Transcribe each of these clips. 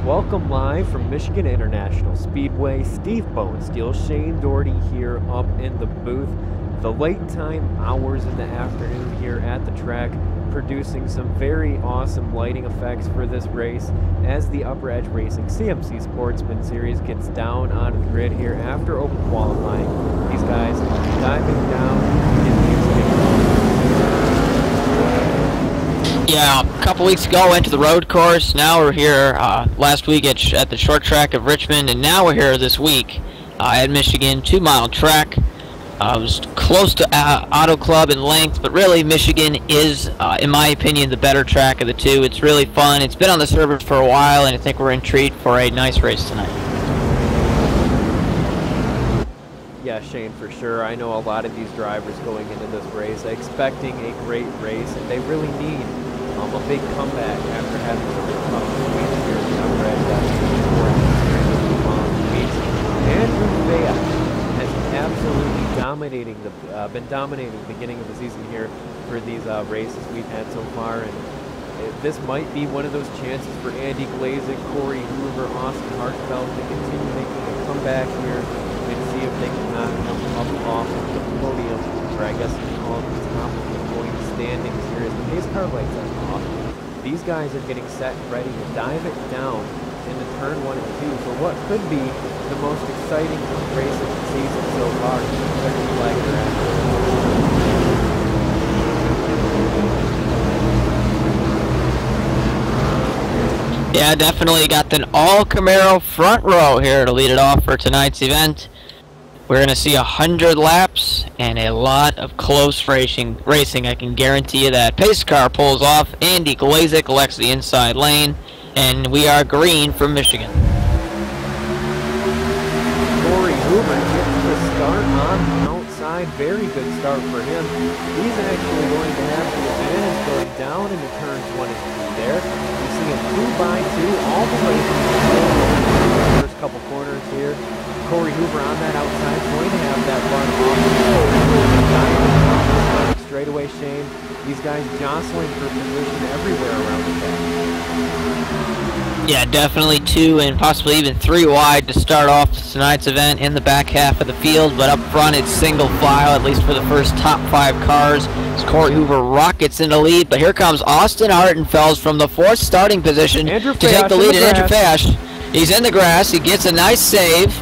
Welcome live from Michigan International Speedway. Steve Bonesteel, Shane Doherty here up in the booth. The late time hours in the afternoon here at the track, producing some very awesome lighting effects for this race as the Upper Edge Racing CMC Sportsman Series gets down onto the grid here after open qualifying. These guys diving down in music. Yeah, a couple weeks ago went to the road course. Now we're here last week at the short track of Richmond, and now we're here this week at Michigan, 2-mile track. It was close to Auto Club in length, but really Michigan is, in my opinion, the better track of the two. It's really fun. It's been on the server for a while, and I think we're in treat for a nice race tonight. Yeah, Shane, for sure. I know a lot of these drivers going into this race expecting a great race, and they really need a big comeback after having some tough weeks here in the Upper Edge. Andrew Vea has absolutely been dominating the beginning of the season here for these races we've had so far, and this might be one of those chances for Andy Glazik, Corey Hoover, Austin Hartfeld to continue making a comeback here and see if they can knock them up off of the podium, or I guess you can call it the top of the point standings here as the pace car lights are off. These guys are getting set and ready to dive it down into turn 1 and 2 for what could be the most exciting race of the season so far. Yeah, definitely got an all-Camaro front row here to lead it off for tonight's event. We're going to see 100 laps and a lot of close racing, I can guarantee you that. Pace car pulls off, Andy Glazik elects the inside lane, and we are green from Michigan. Corey Hoover gets the start on the outside. Very good start for him. He's actually going to have the advantage going down into turns 1 and 2 there. You see him 2x2 all the way through the first couple corners here. Corey Hoover on that outside, going to have that run off straightaway. Shane, these guys jostling for position everywhere around the track. Yeah, definitely 2 and possibly even 3 wide to start off tonight's event in the back half of the field, but up front it's single file, at least for the first top 5 cars, as Corey Hoover rockets in the lead. But here comes Austin Hartenfeld from the 4th starting position to take the lead, and Andrew Fash, he's in the grass, he gets a nice save.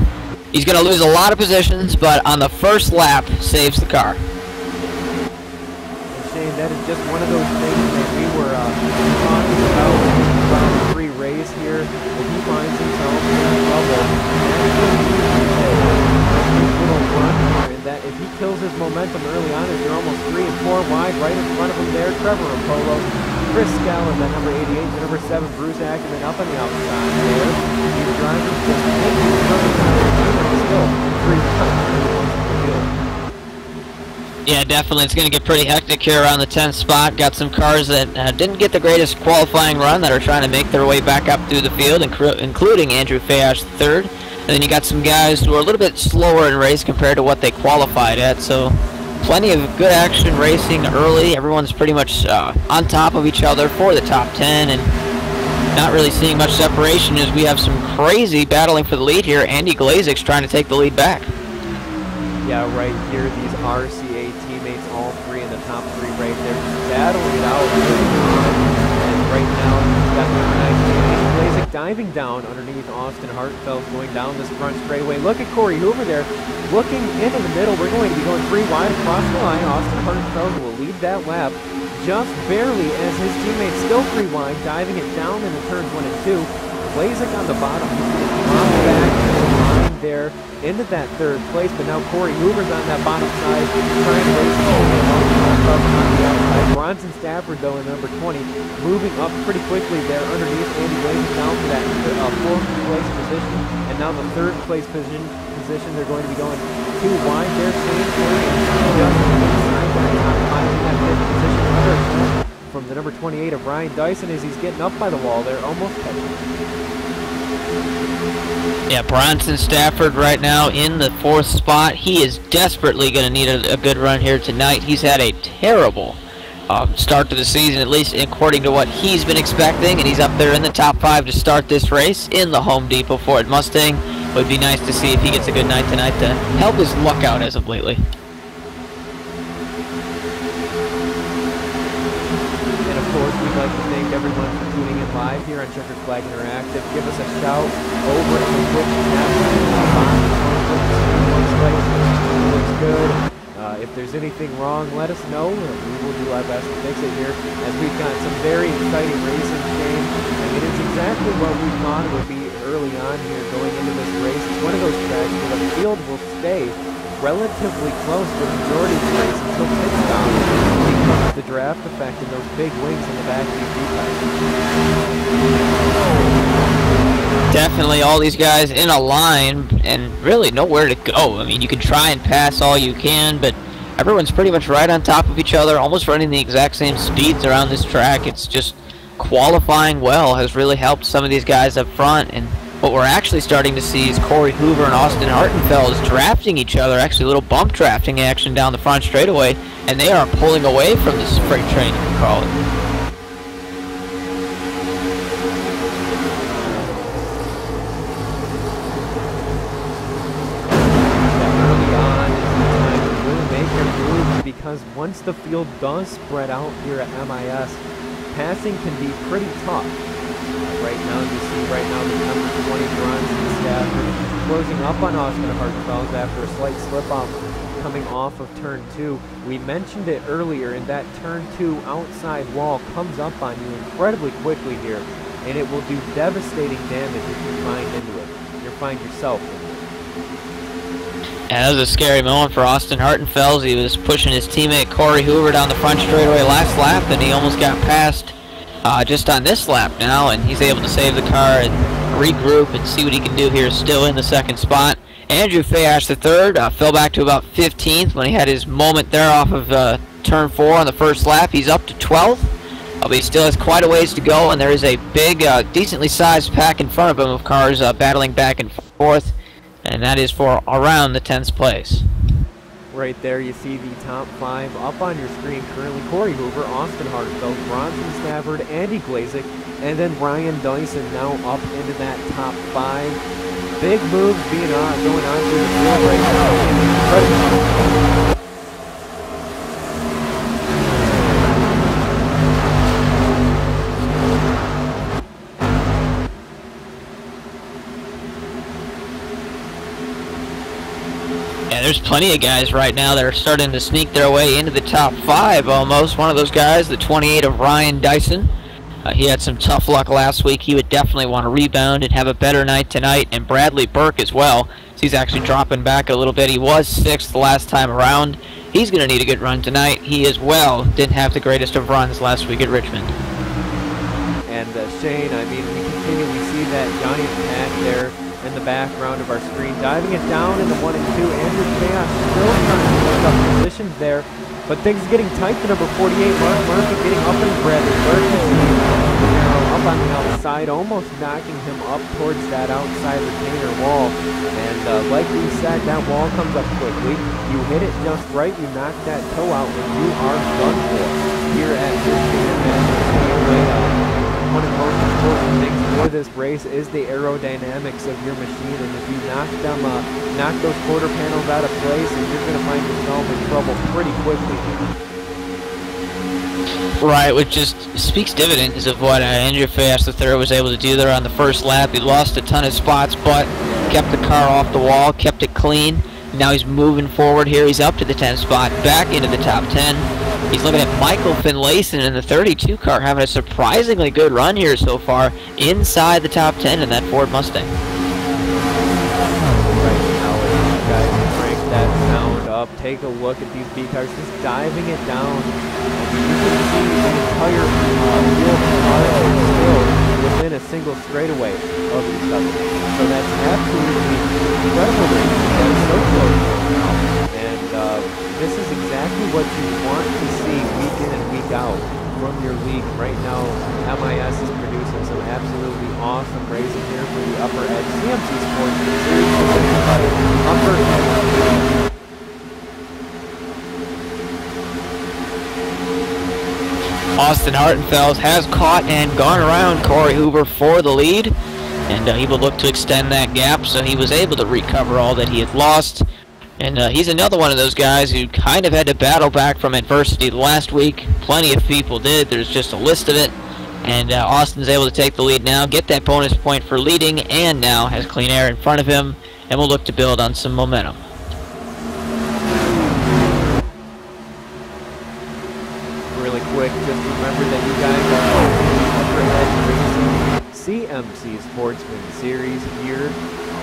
He's going to lose a lot of positions, but on the first lap, saves the car. And Shane, that is just one of those things that we were talking about in the round 3 race here. If he finds himself in trouble, little run here, and that if he kills his momentum early on, as they're almost 3 and 4 wide, right in front of him there, Trevor Apollo, Chris Scallon, that number 88, the number 7, Bruce Ackerman up on the outside there. These drivers just making still 3 times. Yeah, definitely. It's going to get pretty hectic here around the 10th spot. Got some cars that didn't get the greatest qualifying run that are trying to make their way back up through the field, including Andrew Fayash, 3rd. And then you got some guys who are a little bit slower in race compared to what they qualified at. So plenty of good action racing early. Everyone's pretty much on top of each other for the top 10, and not really seeing much separation as we have some crazy battling for the lead here. Andy Glazik's trying to take the lead back. Yeah, right here, these RCA teammates, all 3 in the top 3 right there, just battling it out. And right now, he's got the nice Glazik diving down underneath Austin Hartfeld, going down this front straightaway. Look at Corey Hoover there, looking into the middle. We're going to be going 3 wide across the line. Austin Hartfeld will lead that lap just barely as his teammates still 3 wide, diving it down into turns 1 and 2. Glazik on the bottom, he's going to drop back there into that 3rd place, but now Corey Hoover's on that bottom side trying to race on the outside. Bronson Stafford, though, in number 20, moving up pretty quickly there underneath Andy Glazik down to that 4th place position, and now the 3rd place position they're going to be going 2 wide there. Shane Corey just inside that top 5 in that 5th position. From the number 28 of Ryan Dyson as he's getting up by the wall there, almost catching. Yeah, Bronson Stafford right now in the 4th spot. He is desperately going to need a good run here tonight. He's had a terrible start to the season, at least according to what he's been expecting, and he's up there in the top 5 to start this race in the Home Depot Ford Mustang. It would be nice to see if he gets a good night tonight to help his luck out as of lately. And of course, we'd like to thank everyone for tuning in live here on Checkered Flag Interactive. Give us a shout over at the Twitch chat. Looks good. If there's anything wrong, let us know, and we will do our best to fix it here, as we've got some very exciting racing, Shane. I mean, it's exactly what we thought it would be early on here going into this race. It's one of those tracks where the field will stay relatively close for the majority of the race until pit stop, because of the draft effect and those big wings in the back of the V-type. Definitely all these guys in a line and really nowhere to go. I mean, you can try and pass all you can, but everyone's pretty much right on top of each other, almost running the exact same speeds around this track. It's just qualifying well has really helped some of these guys up front, and what we're actually starting to see is Corey Hoover and Austin Hartenfeld drafting each other, actually a little bump drafting action down the front straightaway, and they are pulling away from this freight train, you can call it. Because once the field does spread out here at MIS, passing can be pretty tough. Right now, you see right now the number 20 Bronson Stafford closing up on Austin Hartenfeld after a slight slip-up coming off of turn 2. We mentioned it earlier, and that turn 2 outside wall comes up on you incredibly quickly here, and it will do devastating damage if you find into it. You'll find yourself in it. Yeah, that was a scary moment for Austin Hartenfeld. He was pushing his teammate Corey Hoover down the front straightaway last lap, and he almost got passed just on this lap now, and he's able to save the car and regroup and see what he can do here, still in the second spot. Andrew Fayash III fell back to about 15th when he had his moment there off of turn 4 on the first lap. He's up to 12th, but he still has quite a ways to go, and there is a big, decently sized pack in front of him of cars battling back and forth. And that is for around the 10th place. Right there, you see the top 5 up on your screen currently. Corey Hoover, Austin Hartenfeld, Bronson Stafford, Andy Glazik, and then Ryan Dyson now up into that top 5. Big moves going on through the field right now. Incredible. There's plenty of guys right now that are starting to sneak their way into the top 5 almost. One of those guys, the 28 of Ryan Dyson. He had some tough luck last week. He would definitely want to rebound and have a better night tonight. And Bradley Burke as well. So he's actually dropping back a little bit. He was 6th the last time around. He's going to need a good run tonight. He as well didn't have the greatest of runs last week at Richmond. And Shane, I mean, we continually see that giant pack there in the background of our screen, diving it down into 1 and 2. Andrew Chaos still trying to pick up positions there, but things getting tight to number 48. Mark Murphy getting up in Bradley Burke, up on the outside, almost knocking him up towards that outside retainer wall. And like we said, that wall comes up quickly. You hit it just right, you knock that toe out, and you are done for here at Michigan. One of the most important things for this race is the aerodynamics of your machine, and if you knock those quarter panels out of place, and you're going to find yourself in trouble pretty quickly. Right, which just speaks dividends of what Andrew Fayash III was able to do there on the first lap. He lost a ton of spots, but kept the car off the wall, kept it clean. Now he's moving forward here. He's up to the 10th spot, back into the top 10. He's looking at Michael Finlayson in the 32 car, having a surprisingly good run here so far, inside the top 10 in that Ford Mustang. Right now, guys, crank that sound up. Take a look at these B cars, just diving it down. I mean, you can see the entire field of cars still within a single straightaway of each other. So that's absolutely incredible racing. That's so close. And this is exactly what you want to see week in and week out from your league. Right now, MIS is producing some absolutely awesome racing here for the Upper Edge CMC Sportsman Series presented by Upper Edge. Austin Hartenfels has caught and gone around Corey Hoover for the lead, and he will look to extend that gap, so he was able to recover all that he had lost. And he's another one of those guys who kind of had to battle back from adversity last week. Plenty of people did. There's just a list of it. And Austin's able to take the lead now, get that bonus point for leading, and now has clean air in front of him, and will look to build on some momentum. Really quick, just remember that you guys are Upper Edge Racing CMC Sportsman Series here,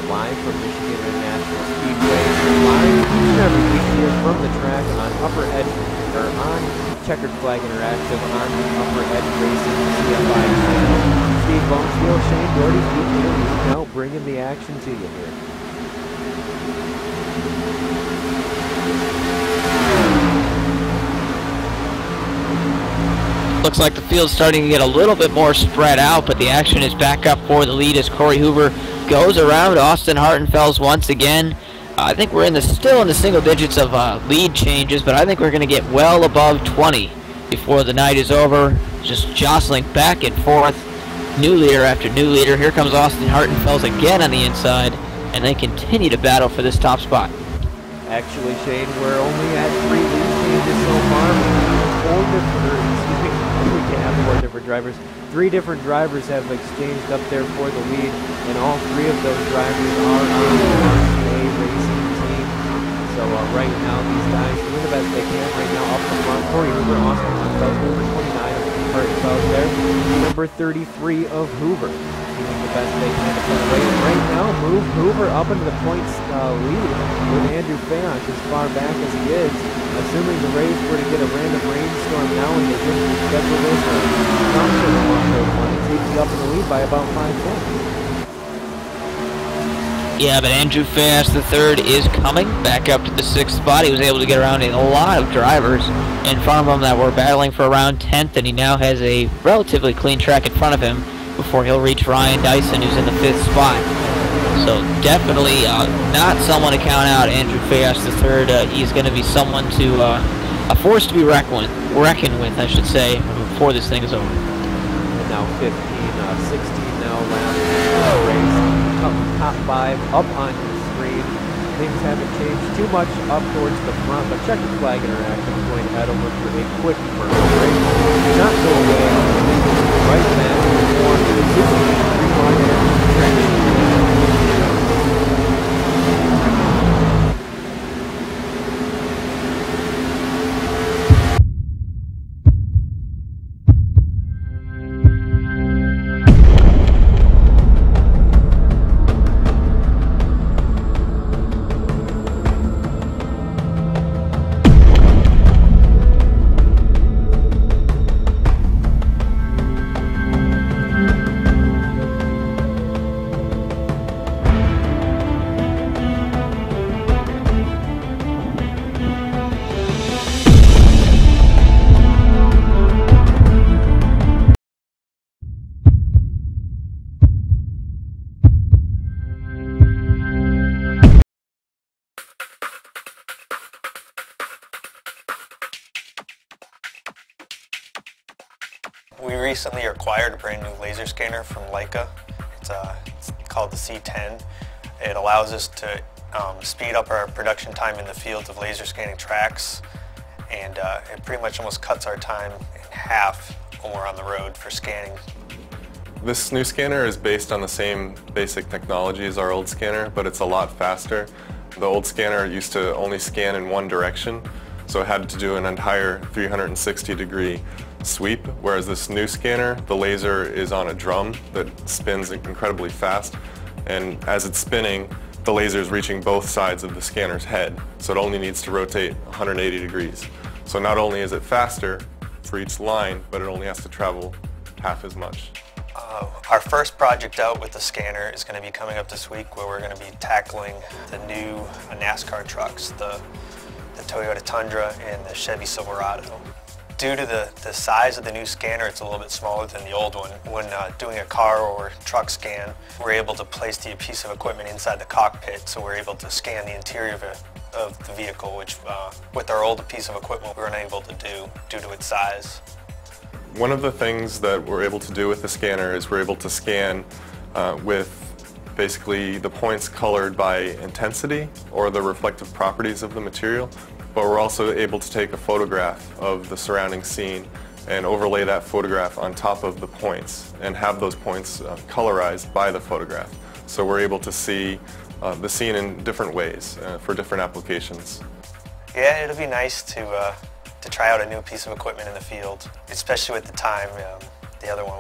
live from Michigan International Speedway, live each and every week here from the track on Upper Edge, or on Checkered Flag Interactive on the Upper Edge Racing CFI channel. Steve Bonesteel, Shane Doherty, keep your lead now, bringing the action to you here. Looks like the field's starting to get a little bit more spread out, but the action is back up for the lead as Corey Hoover goes around Austin Hartenfels once again. I think we're still in the single digits of lead changes, but I think we're going to get well above 20 before the night is over. Just jostling back and forth, new leader after new leader. Here comes Austin Hartenfels again on the inside, and they continue to battle for this top spot. Actually, Shane, we're only at 3 lead changes so far. We can have 4 different drivers. 3 different drivers have exchanged up there for the lead, and all 3 of those drivers are on the RCA Racing team. So right now, these guys doing the best they can right now up the front. Corey Hoover, Austin Hartenfels, number 29 of Hartenfels there. Number 33 of Hoover, doing the best they can to put away. And right now, move Hoover up into the points lead with Andrew Fayance as far back as he is. Assuming the Rays were to get a random rainstorm now and they didn't schedule this, he'd be up in the lead by about 5 points. Yeah, but Andrew Fayance III is coming back up to the 6th spot. He was able to get around a lot of drivers in front of him that were battling for around 10th, and he now has a relatively clean track in front of him before he'll reach Ryan Dyson, who's in the 5th spot. So definitely not someone to count out, Andrew Fayance III. He's going to be someone to, a force to be reckoned with, I should say, before this thing is over. And now 15, 16 now last race. Top 5 up on your screen. Things haven't changed too much up towards the front, but Checkered Flag Interactive is going to head over for a quick commercial break. Do not go away. Right back for more training. We recently acquired a brand new laser scanner from Leica. It's called the C10. It allows us to speed up our production time in the field of laser scanning tracks, and it pretty much almost cuts our time in half when we're on the road for scanning. This new scanner is based on the same basic technology as our old scanner, but it's a lot faster. The old scanner used to only scan in one direction, so it had to do an entire 360-degree sweep, whereas this new scanner, the laser is on a drum that spins incredibly fast, and as it's spinning, the laser is reaching both sides of the scanner's head, so it only needs to rotate 180 degrees. So not only is it faster for each line, but it only has to travel half as much. Our first project out with the scanner is going to be coming up this week, where we're going to be tackling the new NASCAR trucks, the Toyota Tundra and the Chevy Silverado. Due to the size of the new scanner, it's a little bit smaller than the old one. When doing a car or truck scan, we're able to place the piece of equipment inside the cockpit, so we're able to scan the interior of the vehicle, which with our old piece of equipment we weren't able to do due to its size. One of the things that we're able to do with the scanner is we're able to scan with basically the points colored by intensity or the reflective properties of the material, but we're also able to take a photograph of the surrounding scene and overlay that photograph on top of the points and have those points colorized by the photograph. So we're able to see the scene in different ways for different applications. Yeah, it'll be nice to try out a new piece of equipment in the field, especially with the time. The other one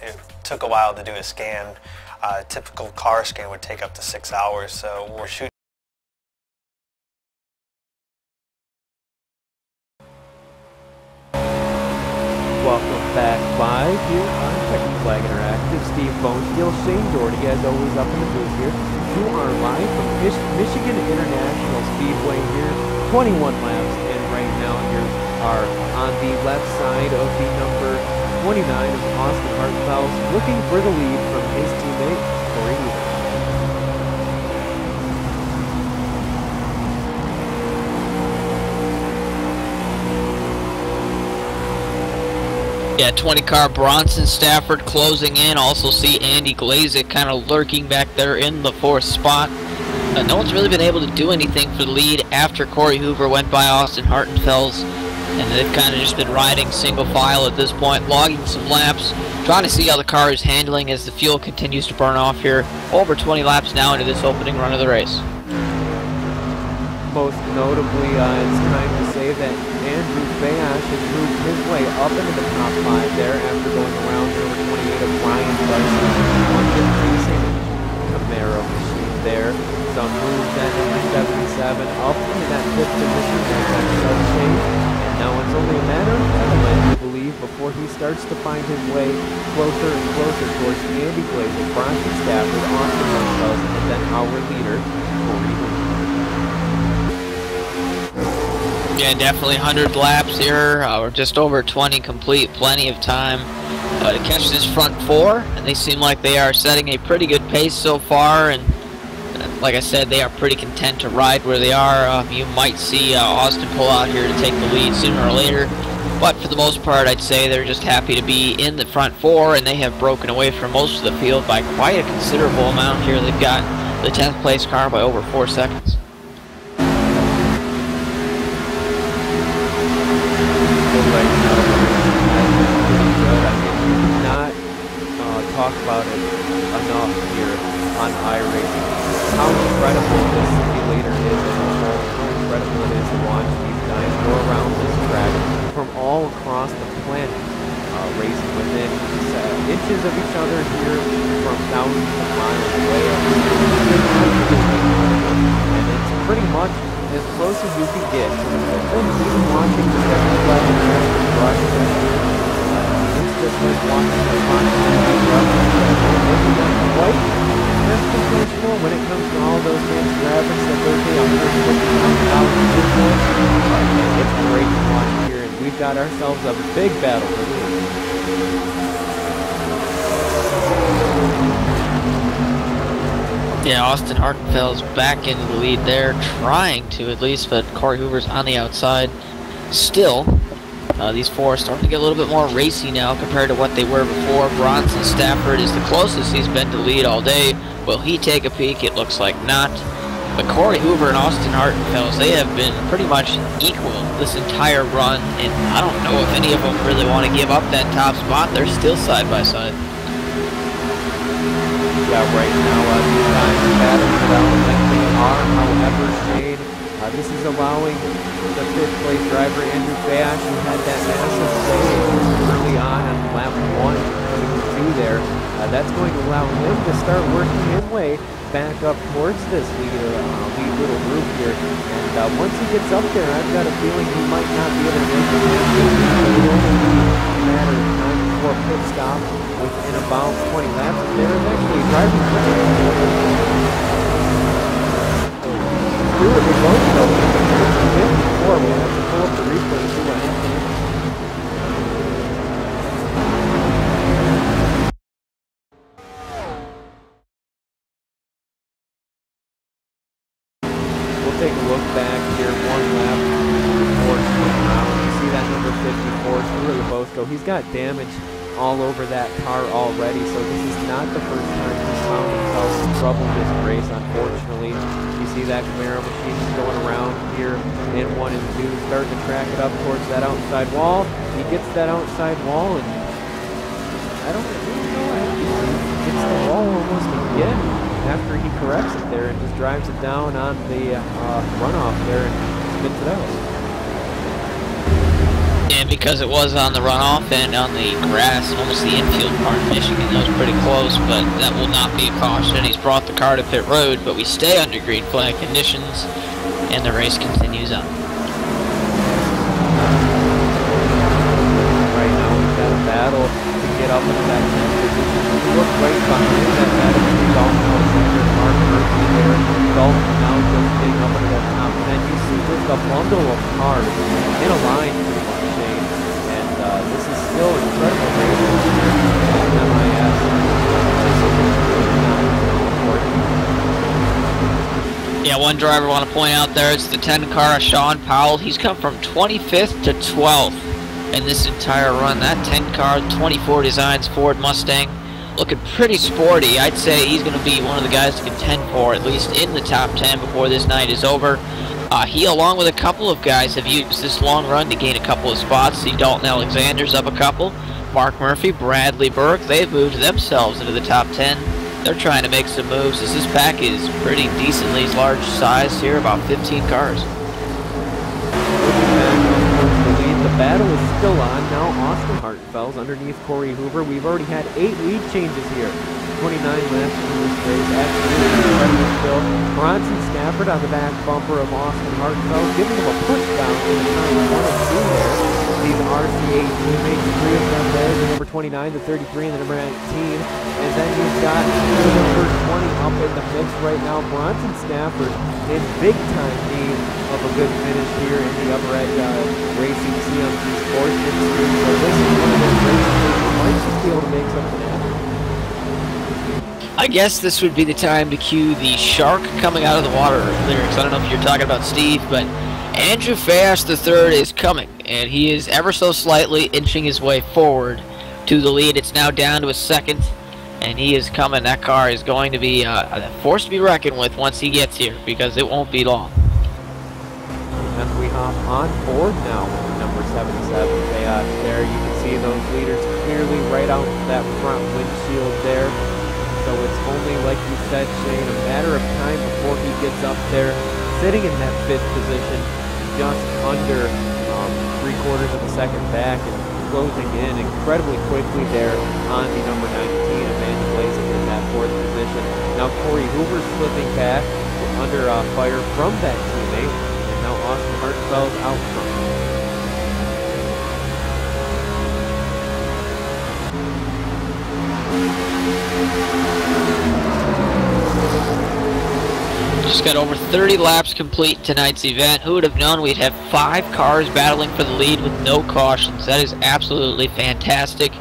it took a while to do a scan. A typical car scan would take up to 6 hours, so we're shooting. Welcome back live here on Texas Flag Interactive. Steve Bonesteel, Shane Doherty, as always, up in the booth here. You are live from Michigan International Speedway here. 21 laps, and right now you are on the left side of the number 29 of Austin Hartenfels, looking for the lead from his teammate, Corey Hoover. Yeah, 20 car Bronson Stafford closing in. Also see Andy Glazik kind of lurking back there in the 4th spot. No one's really been able to do anything for the lead after Corey Hoover went by Austin Hartenfels, and they've kind of just been riding single file at this point, logging some laps, trying to see how the car is handling as the fuel continues to burn off here. Over 20 laps now into this opening run of the race. Most notably, it's time to say that Andrew Fayash has moved his way up into the top 5 there after going around number 28 of Ryan Bryson on the racing Camaro machine there. Some moves that number 77 up into that 5th position as that does change. And now it's only a matter of time, I do believe, before he starts to find his way closer and closer towards Andy Glazik, Bronson Stafford, Austin Hartenfels, and then our leader, Corey Hoover. Yeah, definitely 100 laps here. We're just over 20 complete, plenty of time to catch this front 4. And they seem like they are setting a pretty good pace so far. And like I said, they are pretty content to ride where they are. You might see Austin pull out here to take the lead sooner or later. But for the most part, I'd say they're just happy to be in the front 4. And they have broken away from most of the field by quite a considerable amount here. They've got the 10th place car by over 4 seconds. Talk about it enough here on iRacing. How incredible this simulator is as a whole. How incredible it is to watch these guys go around this track from all across the planet, racing within inches of each other here from thousands of miles away. And it's pretty much as close as you can get to the even watching the Texas Flag Interactive broadcast. Just like watching the maybe not quite as professional when it comes to all those fancy graphics that they're doing. It's great to watch here, and we've got ourselves a big battle for this. Yeah, Austin Hartenfels back into the lead there, trying to at least, but Corey Hoover's on the outside still. These 4 are starting to get a little bit more racy now compared to what they were before. Bronson Stafford is the closest he's been to lead all day. Will he take a peek? It looks like not. But Corey Hoover and Austin Hartenfels, they have been pretty much equal this entire run, and I don't know if any of them really want to give up that top spot. They're still side by side. Yeah, right now, these guys are battling it out like they are. However, Shane, this is allowing the 5th place driver, Andrew Fayash, who had that massive save early on lap 1 to 2 there. That's going to allow him to start working his way back up towards this lead little group here. And once he gets up there, I've got a feeling he might not be able to make it. It will only be a matter of time before pit stop within about 20 laps. There is actually a driver. We were both though. We'll have to pull up the replay and see what happened. We'll take a look back here, 1 lap before coming around. You see that number 54, Stuart LeBeau go. He's got damage all over that car already, so this is not the first time he's found himself in trouble this race, unfortunately. You see that Camaro machine going around here in 1 and 2, starting to track it up towards that outside wall. He gets that outside wall, and I don't really know, I think he gets the wall almost again after he corrects it there and just drives it down on the runoff there and spits it out. And because it was on the runoff and on the grass, almost the infield part of Michigan, that was pretty close, but that will not be a caution. He's brought the car to pit road, but we stay under green flag conditions, and the race continues on. Right now we've got a battle to get up into that 10th position. Look right behind that battle between Dalton Alexander and Mark Murphy there. Dalton now just getting up into that top 10. You see just a bundle of cars in a line pretty much. This is still incredible racing here at MIS. Yeah, one driver I want to point out there is the 10 car, Sean Powell. He's come from 25th to 12th in this entire run. That 10 car, 24 designs Ford Mustang, looking pretty sporty. I'd say he's going to be one of the guys to contend for, at least in the top 10 before this night is over. He, along with a couple of guys, have used this long run to gain a couple of spots. See Dalton Alexander's up a couple. Mark Murphy, Bradley Burke, they've moved themselves into the top 10. They're trying to make some moves as this pack is pretty decently large size here, about 15 cars. The battle is still on now. Austin Hartenfels underneath Corey Hoover. We've already had 8 lead changes here. 29 laps in this race. Absolutely incredible still. Bronson Stafford on the back bumper of Austin Hartenfels, giving him a push down in the turn 1 and 2 there. These RCA teammates, 3 of them there, the number 29, the 33, and the number 19. And then you've got the number 20 up in the mix right now. Bronson Stafford in big-time need of a good finish here in the Upper Edge Racing CMC Sportsman Series. So this is one of those races where you might just be able to make something happen. I guess this would be the time to cue the shark coming out of the water lyrics. I don't know if you're talking about Steve, but Andrew Fayash III is coming, and he is ever so slightly inching his way forward to the lead. It's now down to a second, and he is coming. That car is going to be a force to be reckoned with once he gets here, because it won't be long. As we hop on board now with number 77, Fayash there. You can see those leaders clearly right out that front windshield there. So it's only, like you said, Shane, a matter of time before he gets up there, sitting in that 5th position, just under 3/4 of a second back and closing in incredibly quickly there on the number 19, Amanda Blazing in that 4th position. Now Corey Hoover slipping back under fire from that teammate, and now Austin Hartenfels out front. Just got over 30 laps complete tonight's event. Who would have known we'd have 5 cars battling for the lead with no cautions? That is absolutely fantastic.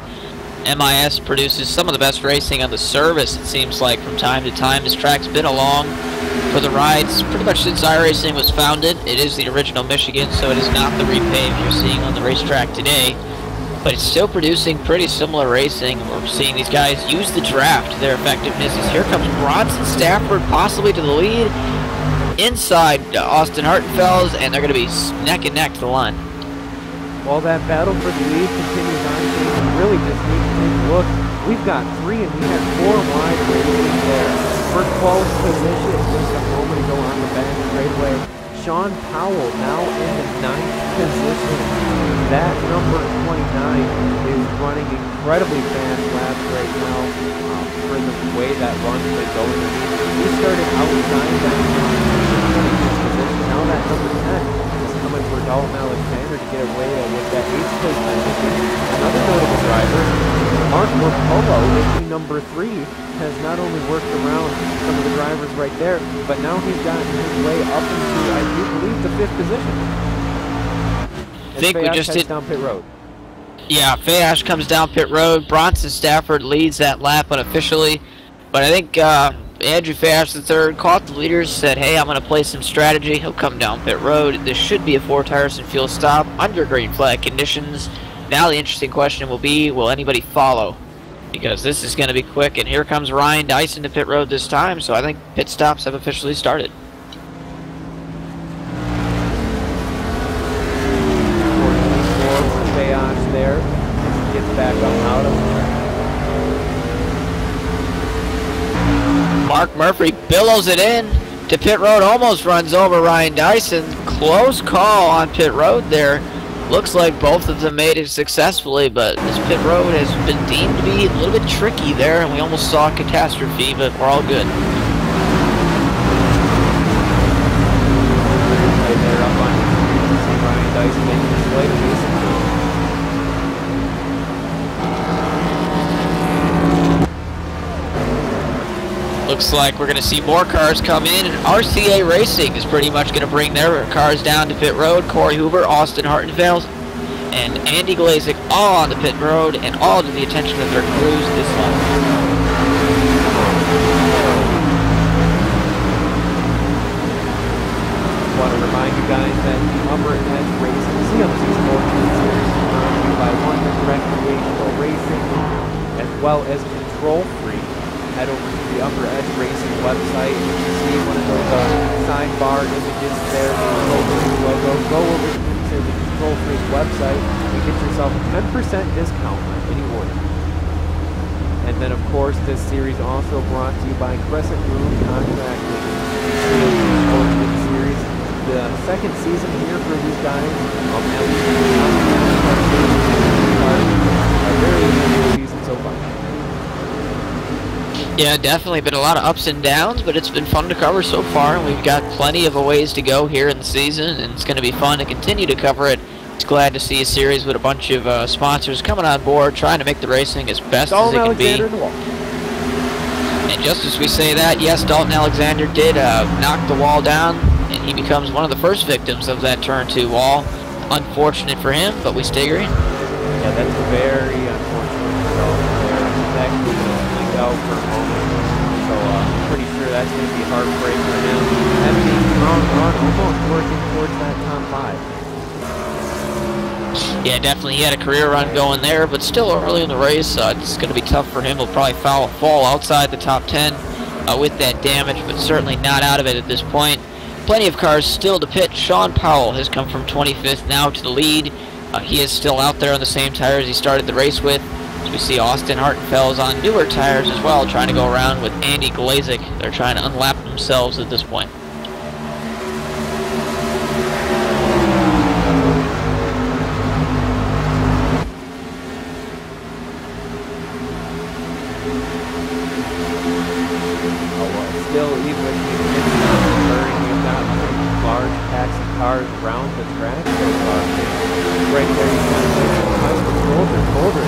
MIS produces some of the best racing on the service, it seems like, from time to time. This track's been along for the rides pretty much since iRacing was founded. It is the original Michigan, so it is not the repave you're seeing on the racetrack today. But it's still producing pretty similar racing. We're seeing these guys use the draft. Their effectiveness is here comes Bronson Stafford possibly to the lead inside Austin Hartenfels, and they're going to be neck and neck to the line. While that battle for the lead continues on, we really just need to take a look. We've got 3 and we have 4 wide racing there. For 12th position just a moment ago on the back straightaway. Sean Powell now in the 9th position. That number 29 is running incredibly fast laps right now for the way that run's been going. He started outside that 25th position. Now that number 10 is coming for Dalton Alexander to get away with that 8th place position. Another notable driver, Mark Rapolo, in number 3, has not only worked around some of the drivers right there, but now he's gotten his way up into, I do believe, the 5th position. I think we just hit down pit road. Yeah, Fayash comes down pit road. Bronson Stafford leads that lap unofficially, but I think Andrew Fayash III caught the leaders, said, hey, I'm going to play some strategy. He'll come down pit road. This should be a 4 tires and fuel stop under green flag conditions. Now the interesting question will be, will anybody follow? Because this is going to be quick, and here comes Ryan Dyson to pit road this time, so I think pit stops have officially started. There, gets back up out of the Mark Murphy billows it in to pit road, almost runs over Ryan Dyson. Close call on pit road there. Looks like both of them made it successfully, but this pit road has been deemed to be a little bit tricky there, and we almost saw a catastrophe, but we're all good. They're up on Ryan Dyson making his way to Mason. Looks like we're going to see more cars come in, and RCA Racing is pretty much going to bring their cars down to pit road. Corey Hoover, Austin Hartenfeld, and Andy Glazik all on the pit road, and all to the attention of their crews this lap. Want to remind you guys that the Upper Edge Racing CMC Sportsman Series is brought to you by London Recreational Racing, as well as Control Free. Head over to the Upper Edge Racing website. You see one of those sidebar images there, the logo. Go over to the Control Free website and get yourself a 10% discount on any order. And then, of course, this series also brought to you by Crescent Moon Contracting. Sportsman Series, the second season here for these guys. At least a very good season so far. Yeah, definitely been a lot of ups and downs, but it's been fun to cover so far, and we've got plenty of a ways to go here in the season, and it's going to be fun to continue to cover it. It's glad to see a series with a bunch of sponsors coming on board, trying to make the racing as best as it can be. And just as we say that, yes, Dalton Alexander did knock the wall down, and he becomes one of the first victims of that turn 2 wall. Unfortunate for him, but we stay green. Yeah, that's very unfortunate for Dalton there. He's actually blinked out for a moment, so I'm pretty sure that's going to be a heartbreak for him. Having a strong run, almost working towards that top 5. Yeah, definitely. He had a career run going there, but still early in the race. It's going to be tough for him. He'll probably fall outside the top 10 with that damage, but certainly not out of it at this point. Plenty of cars still to pit. Sean Powell has come from 25th now to the lead. He is still out there on the same tires he started the race with. As we see Austin Hartenfeld on newer tires as well, trying to go around with Andy Glazik. They're trying to unlap themselves at this point. Still, even with you've got large packs of cars around the track so far. Right there, you've got Boulder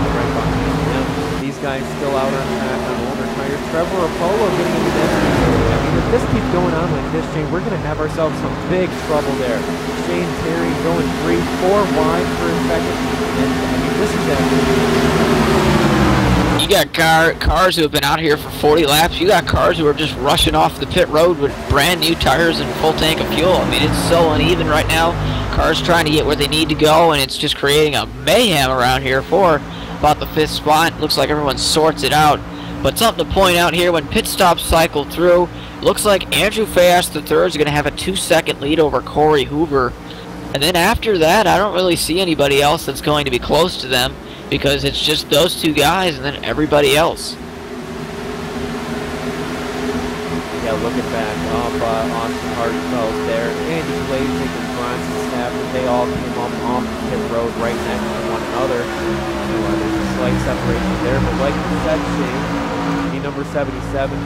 right behind him. These guys still out on track on older tires. Trevor Apollo getting into that. I mean, if this keeps going on like this, Shane, we're going to have ourselves some big trouble there. Shane Terry going 3-4 wide for a second. And, I mean, this is that. You got cars who have been out here for 40 laps. You got cars who are just rushing off the pit road with brand new tires and full tank of fuel. I mean, it's so uneven right now. Cars trying to get where they need to go, and it's just creating a mayhem around here for about the 5th spot. Looks like everyone sorts it out. But something to point out here, when pit stops cycle through, looks like Andrew Fayas III is going to have a 2-second lead over Corey Hoover. And then after that, I don't really see anybody else that's going to be close to them, because it's just those two guys and then everybody else. Yeah, looking back up Austin Hartenfeld there, Andy Glazik and Bronson Stafford, they all came up off the pit road right next to one another. There's a slight separation there, but like you said, Shane, the number 77,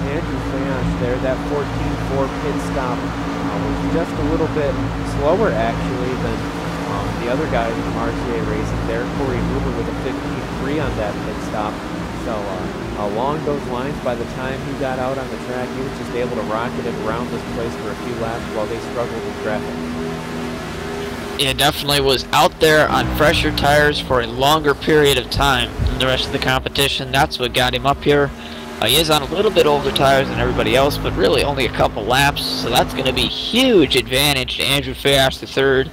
Andrew Fayas there, that 14-4 pit stop was just a little bit slower actually than the other guys from RCA Racing there. Corey Hoover with a 15-3 on that pit stop. So along those lines, by the time he got out on the track, he was just able to rocket it around this place for a few laps while they struggled with traffic. Yeah, definitely was out there on fresher tires for a longer period of time than the rest of the competition. That's what got him up here. He is on a little bit older tires than everybody else, but really only a couple laps, so that's going to be huge advantage to Andrew Fayas III.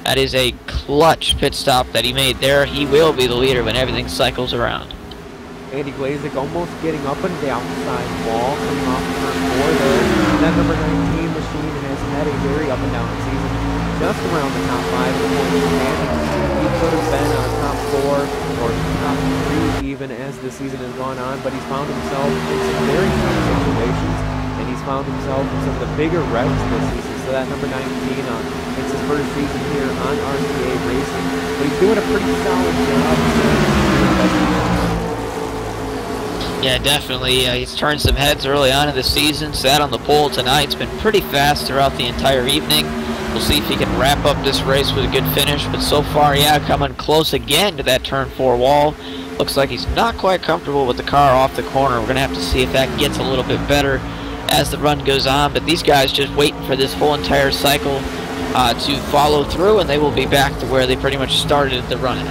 That is a clutch pit stop that he made there. He will be the leader when everything cycles around. Andy Glazik almost getting up and down the side wall, coming off turn 4 there. That number 19 machine has had a very up and down season, just around the top 5 of the points standing. He could have been on top 4 or top 3 even as the season has gone on, but he's found himself in some very tough situations, and he's found himself in some of the bigger wrecks this season. So that number 19 it's his first season here on RCA Racing, but he's doing a pretty solid job. Yeah, definitely. He's turned some heads early on in the season. Sat on the pole tonight. It's been pretty fast throughout the entire evening. We'll see if he can wrap up this race with a good finish. But so far, yeah, coming close again to that turn 4 wall. Looks like he's not quite comfortable with the car off the corner. We're going to have to see if that gets a little bit better as the run goes on. But these guys just waiting for this whole entire cycle to follow through, and they will be back to where they pretty much started the run at.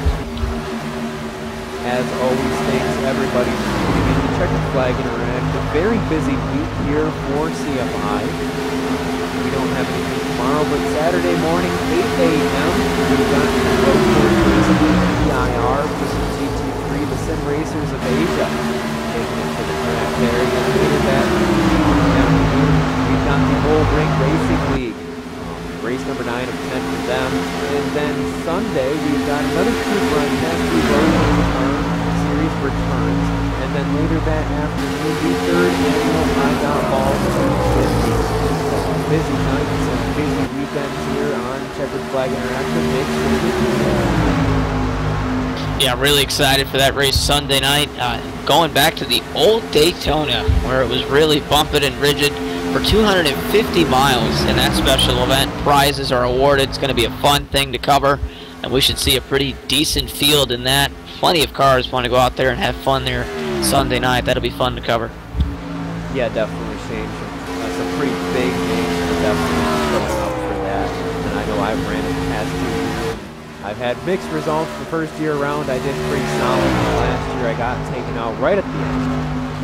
As always, thanks everybody for tuning in to Checkered Flag Interact. A very busy week here for CFI. We don't have anything tomorrow, but Saturday morning, 8 a.m., we've got the road course racing PIR for some GT3, the Sim Racers of Asia. Taking it to the track there. And later that afternoon, we've got the Old Ring Racing League. Race number 9 of 10 for them. And then Sunday, we've got another crew run, Cassie Road Series returns. And then later that afternoon, the 3rd annual I Got Balls 250. Busy nights and busy weekends here on Checkered Flag Interactive. Make sure you Yeah, really excited for that race Sunday night. Going back to the old Daytona, where it was really bumping and rigid for 250 miles in that special event. Prizes are awarded. It's going to be a fun thing to cover, and we should see a pretty decent field in that. Plenty of cars want to go out there and have fun there Sunday night. That'll be fun to cover. Yeah, definitely, Shane. Some pretty big names are definitely coming up for that. And I know I've ran it the past 2 years. I've had mixed results the first year around. I did pretty solid. Last year I got taken out right at the end.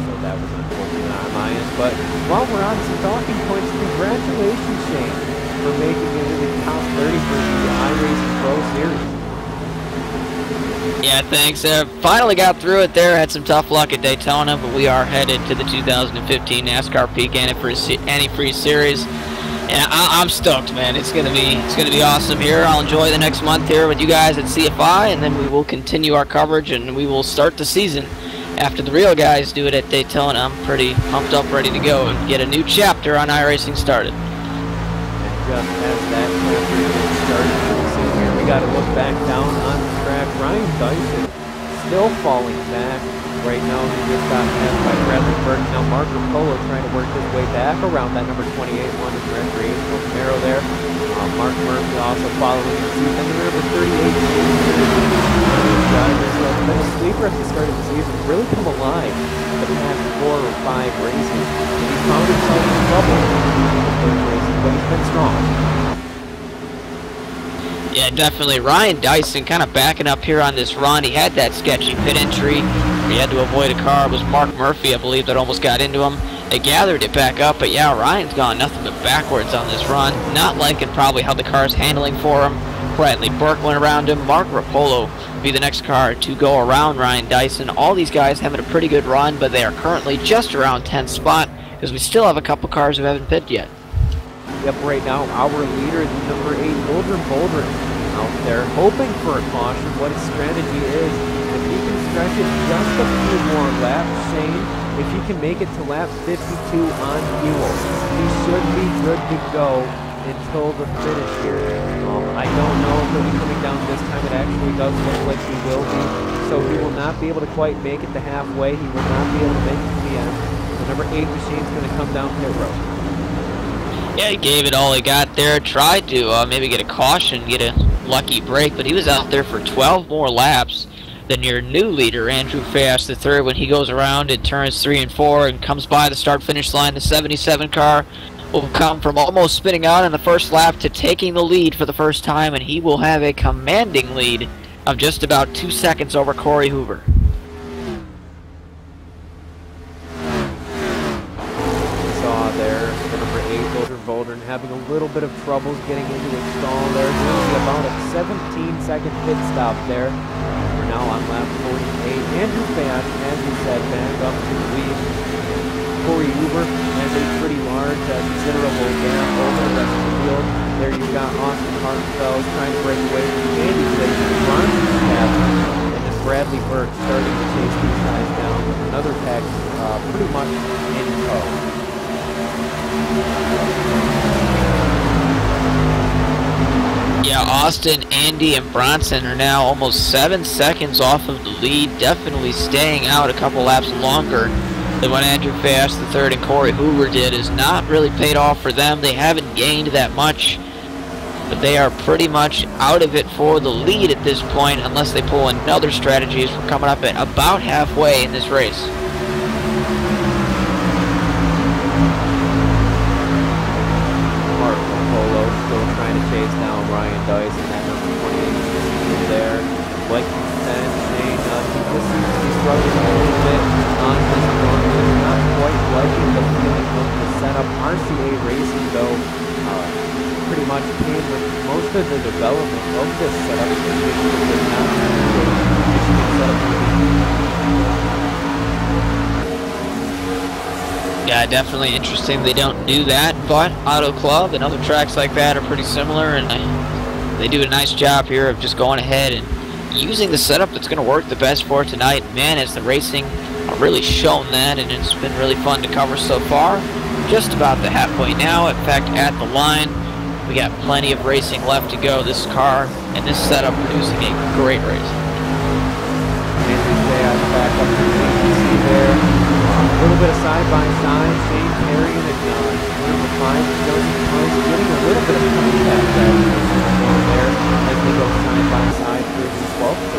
So that was unfortunate on my end. But while we're on some talking points, congratulations, Shane, for making it into the top 30 for the iRacing Pro Series. Yeah, thanks. Finally got through it there. Had some tough luck at Daytona, but we are headed to the 2015 NASCAR Peak Antifreeze Series. And I'm stoked, man. It's gonna be awesome here. I'll enjoy the next month here with you guys at CFI, and then we will continue our coverage, and we will start the season after the real guys do it at Daytona. I'm pretty pumped up, ready to go and get a new chapter on iRacing started. And just as that chapter gets started for the season here, we got to look back down on the track. Ryan Dyson still falling back. Right now, he just got passed by Bradley Burke. Now, Mark Rapolo trying to work his way back around that number 28 one in recreational Camaro there. Mark Murphy also following the season. And the number 38 driver. So it's been a sleeper at the start of the season. Really come alive the past 4 or 5 races. And he's found himself in trouble in the third races, but he's been strong. Yeah, definitely. Ryan Dyson kind of backing up here on this run. He had that sketchy pit entry where he had to avoid a car. It was Mark Murphy, I believe, that almost got into him. They gathered it back up, but yeah, Ryan's gone nothing but backwards on this run. Not liking probably how the car's handling for him. Bradley Burke went around him. Mark Rapolo will be the next car to go around Ryan Dyson. All these guys having a pretty good run, but they are currently just around 10th spot because we still have a couple cars who haven't pitted yet. Yep, right now our leader is number 8, Boldrin, out there hoping for a caution. What his strategy is, if he can stretch it just a few more laps, Shane, if he can make it to lap 52 on fuel, he should be good to go until the finish here. I don't know if he'll be coming down this time. It actually does look like he will be. So he will not be able to quite make it to halfway. He will not be able to make it to the end. The number 8 machine's going to come down pit road. Yeah, he gave it all he got there. Tried to maybe get a caution, get a lucky break, but he was out there for 12 more laps than your new leader, Andrew Fast III, when he goes around in turns 3 and 4 and comes by the start-finish line. The 77 car will come from almost spinning out in the first lap to taking the lead for the first time, and he will have a commanding lead of just about 2 seconds over Corey Hoover. Saw there the number 8 Golden Voldern having a little bit of troubles getting into a stall there. Going to be about a 17-second pit stop there. We're now on lap 48. Andrew Fast, as we said, back up to the lead. Corey Uber has a pretty large, considerable gap over the rest of the field. There you've got Austin Hartenfeld trying to break away from Andy Clayton, Bronson Tavern, and then Bradley Burke starting to chase these guys down with another pack pretty much in tow. Yeah, Austin, Andy, and Bronson are now almost 7 seconds off of the lead, definitely staying out a couple laps longer than what Andrew Fast III and Corey Hoover did. Is not really paid off for them. They haven't gained that much, but they are pretty much out of it for the lead at this point, unless they pull another strategy as we're coming up at about halfway in this race. Still trying to chase down Ryan Dice and that number 28 there. Like you said, Shane, he just seems to be struggling a little bit on this run. He's not quite liking the feeling of the setup. RCA Racing, though, pretty much came with most of the development of this setup. Yeah, definitely interesting they don't do that, but Auto Club and other tracks like that are pretty similar, and they do a nice job here of just going ahead and using the setup that's going to work the best for tonight. Man, as the racing really shown that, and it's been really fun to cover so far. Just about the halfway now, in fact at the line. We got plenty of racing left to go. This car and this setup producing a great race. Back up to the there. A little bit of side-by-side, Shane Terry and number 5, Joseph Price getting a little bit of contact there as they go side-by-side through the 12th.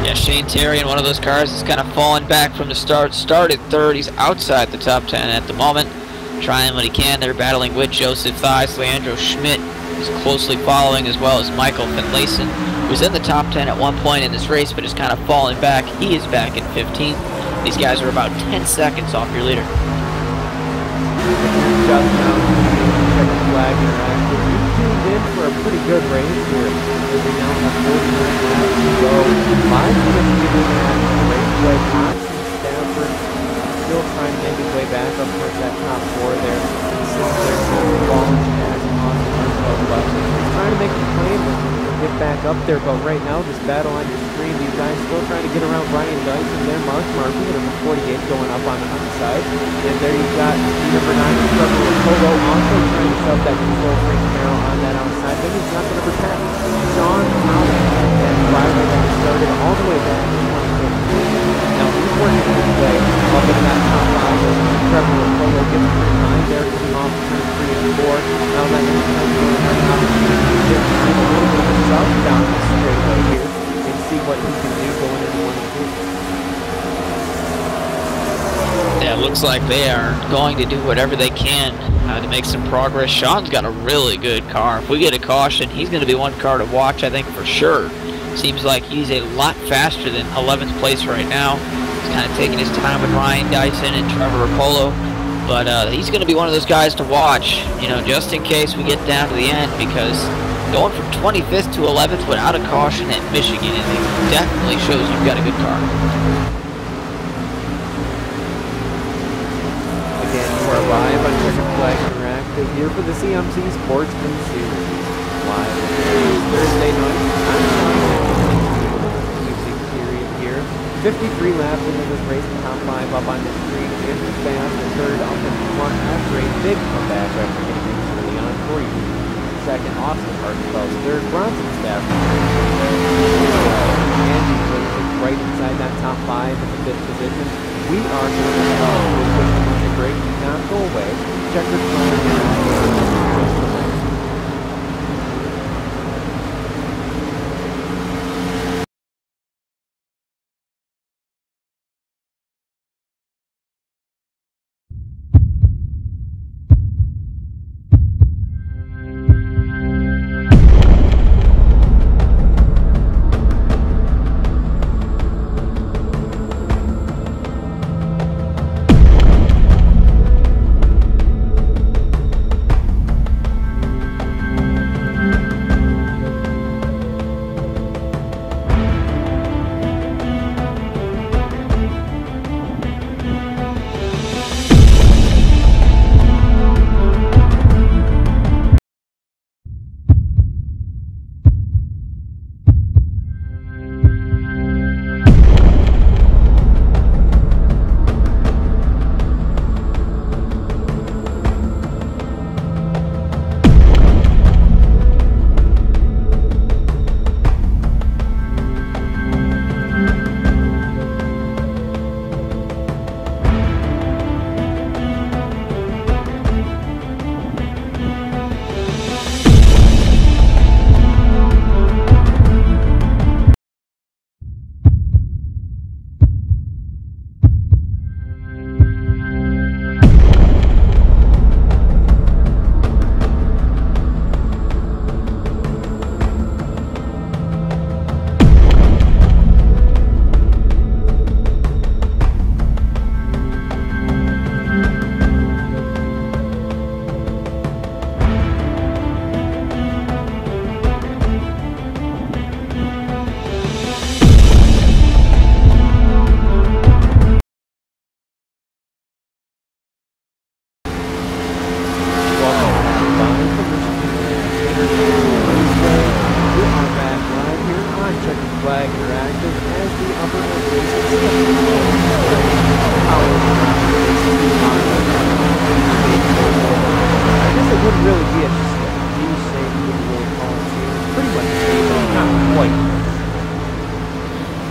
Yeah, Shane Terry in one of those cars is kind of falling back from the start. Started third, he's outside the top 10 at the moment. Trying what he can. They're battling with Joseph Theis. Leandro Schmidt is closely following, as well as Michael Finlayson, who's in the top 10 at one point in this race, but is kind of falling back. He is back in 15th. These guys are about 10 seconds off your leader. Just now, check the flag interactive. You tuned in for a pretty good race here. We now have 49 laps to go. 5 minutes to get in the raceway. Austin Stafford still trying to make his way back up towards that top 4 there. Sits there, falling as Austin Hartenfeld. He's trying to make the claim and get back up there, but right now, this battle on your screen, these guys still trying to get around Ryan Dyson there. Mark Murphy with number 48 going up on the outside. And there you've got number 9, Trevor Rapolo, also trying to shove that control free Camaro on that outside. Then he's got the number 10, Sean Collins, that driver that started all the way back in 2015. Now he's working his way up into that top 5. Trevor Rapolo gets pretty high there, coming off turn 3 and 4. Now that number 10 going right now, he's getting a little bit of a south down the straightaway here and see what he can do going into 1 and 2. Yeah, it looks like they are going to do whatever they can to make some progress. Sean's got a really good car. If we get a caution, he's going to be one car to watch, I think, for sure. Seems like he's a lot faster than 11th place right now. He's kind of taking his time with Ryan Dyson and Trevor Rapolo. But he's going to be one of those guys to watch, you know, just in case we get down to the end, because going from 25th to 11th without a caution at Michigan, it definitely shows you've got a good car. Again, you are live on Checkered Flag Interactive here for the CMC Sportsman Series. Live Thursday night. Music period here. 53 laps into this race, the top 5 up on the screen. Andrew Fast, the third up in front after a big comeback after getting things early on. Corey second, Austin Hartenfeld third, Bronson Stafford. Andy Clayton right inside that top 5 in the 5th position. We are going to go with a break. Do not go away. Checkered Flag Interactive.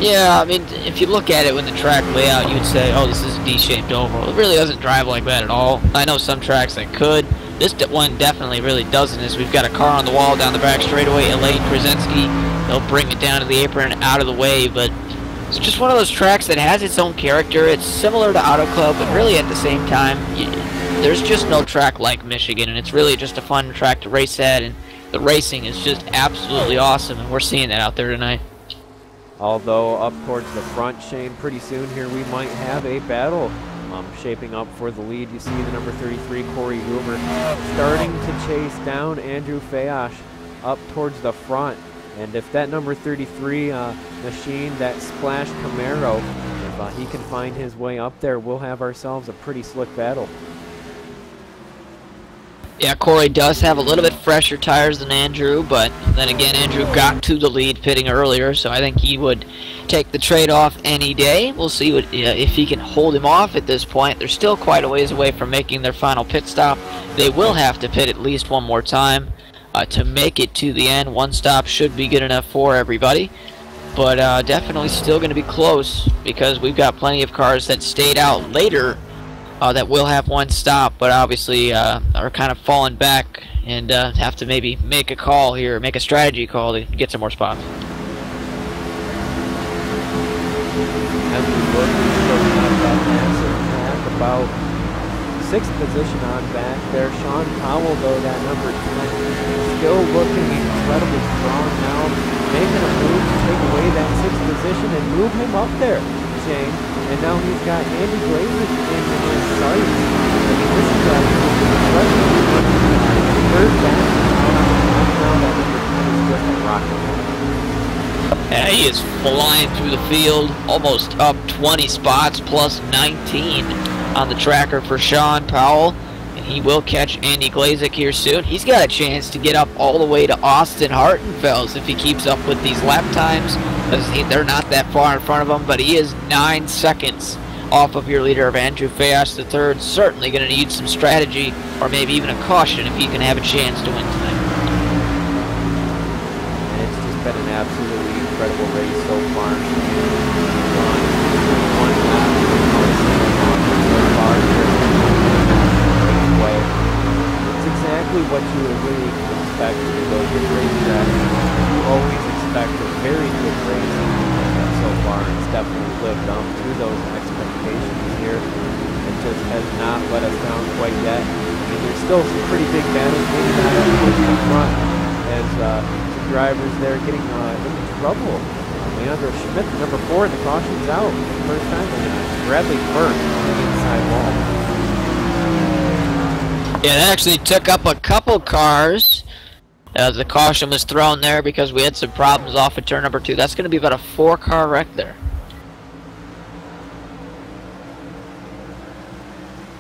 Yeah, I mean, if you look at it with the track layout, you'd say, oh, this is a D-shaped oval. It really doesn't drive like that at all. I know some tracks that could. This one definitely really doesn't, as we've got a car on the wall down the back straightaway, Elaine Krasinski. They'll bring it down to the apron and out of the way, but it's just one of those tracks that has its own character. It's similar to Auto Club, but really at the same time, there's just no track like Michigan, and it's really just a fun track to race at, and the racing is just absolutely awesome, and we're seeing that out there tonight. Although up towards the front, Shane, pretty soon here we might have a battle shaping up for the lead. You see the number 33, Corey Hoover, starting to chase down Andrew Fayash up towards the front. And if that number 33 machine, that Splash Camaro, if he can find his way up there, we'll have ourselves a pretty slick battle. Yeah, Corey does have a little bit fresher tires than Andrew, but then again, Andrew got to the lead pitting earlier, so I think he would take the trade-off any day. We'll see what, if he can hold him off at this point. They're still quite a ways away from making their final pit stop. They will have to pit at least one more time to make it to the end. One stop should be good enough for everybody, but definitely still going to be close because we've got plenty of cars that stayed out later that will have one stop, but obviously are kind of falling back and have to maybe make a call here, make a strategy call to get some more spots. As we look, we're still that massive pack, about 6th position on back there. Sean Powell, though, that number 10, still looking incredibly strong now, making a move to take away that 6th position and move him up there, Shane. And now he's got Andy Glazer in his sights. I mean, this is incredibly third back. Now that number 10 is just a rocket. Yeah, he is flying through the field, almost up 20 spots, plus 19 on the tracker for Sean Powell. And he will catch Andy Glazik here soon. He's got a chance to get up all the way to Austin Hartenfels if he keeps up with these lap times. They're not that far in front of him, but he is 9 seconds off of your leader of Andrew Fayash III. Certainly going to need some strategy, or maybe even a caution if he can have a chance to win tonight. And it's just been an absolutely incredible race so far. It's exactly what you would really expect to go to a racetrack. You always expect a very good race, and so far it's definitely lived up to those expectations here. It just has not let us down quite yet. I mean, there's still some pretty big battles maybe not up towards the front as some drivers there getting into trouble. Leandro Schmidt, number 4, the caution's out. First time, and Bradley Burke on the inside wall. Yeah, that actually took up a couple cars. The caution was thrown there because we had some problems off of turn number 2. That's going to be about a 4-car wreck there.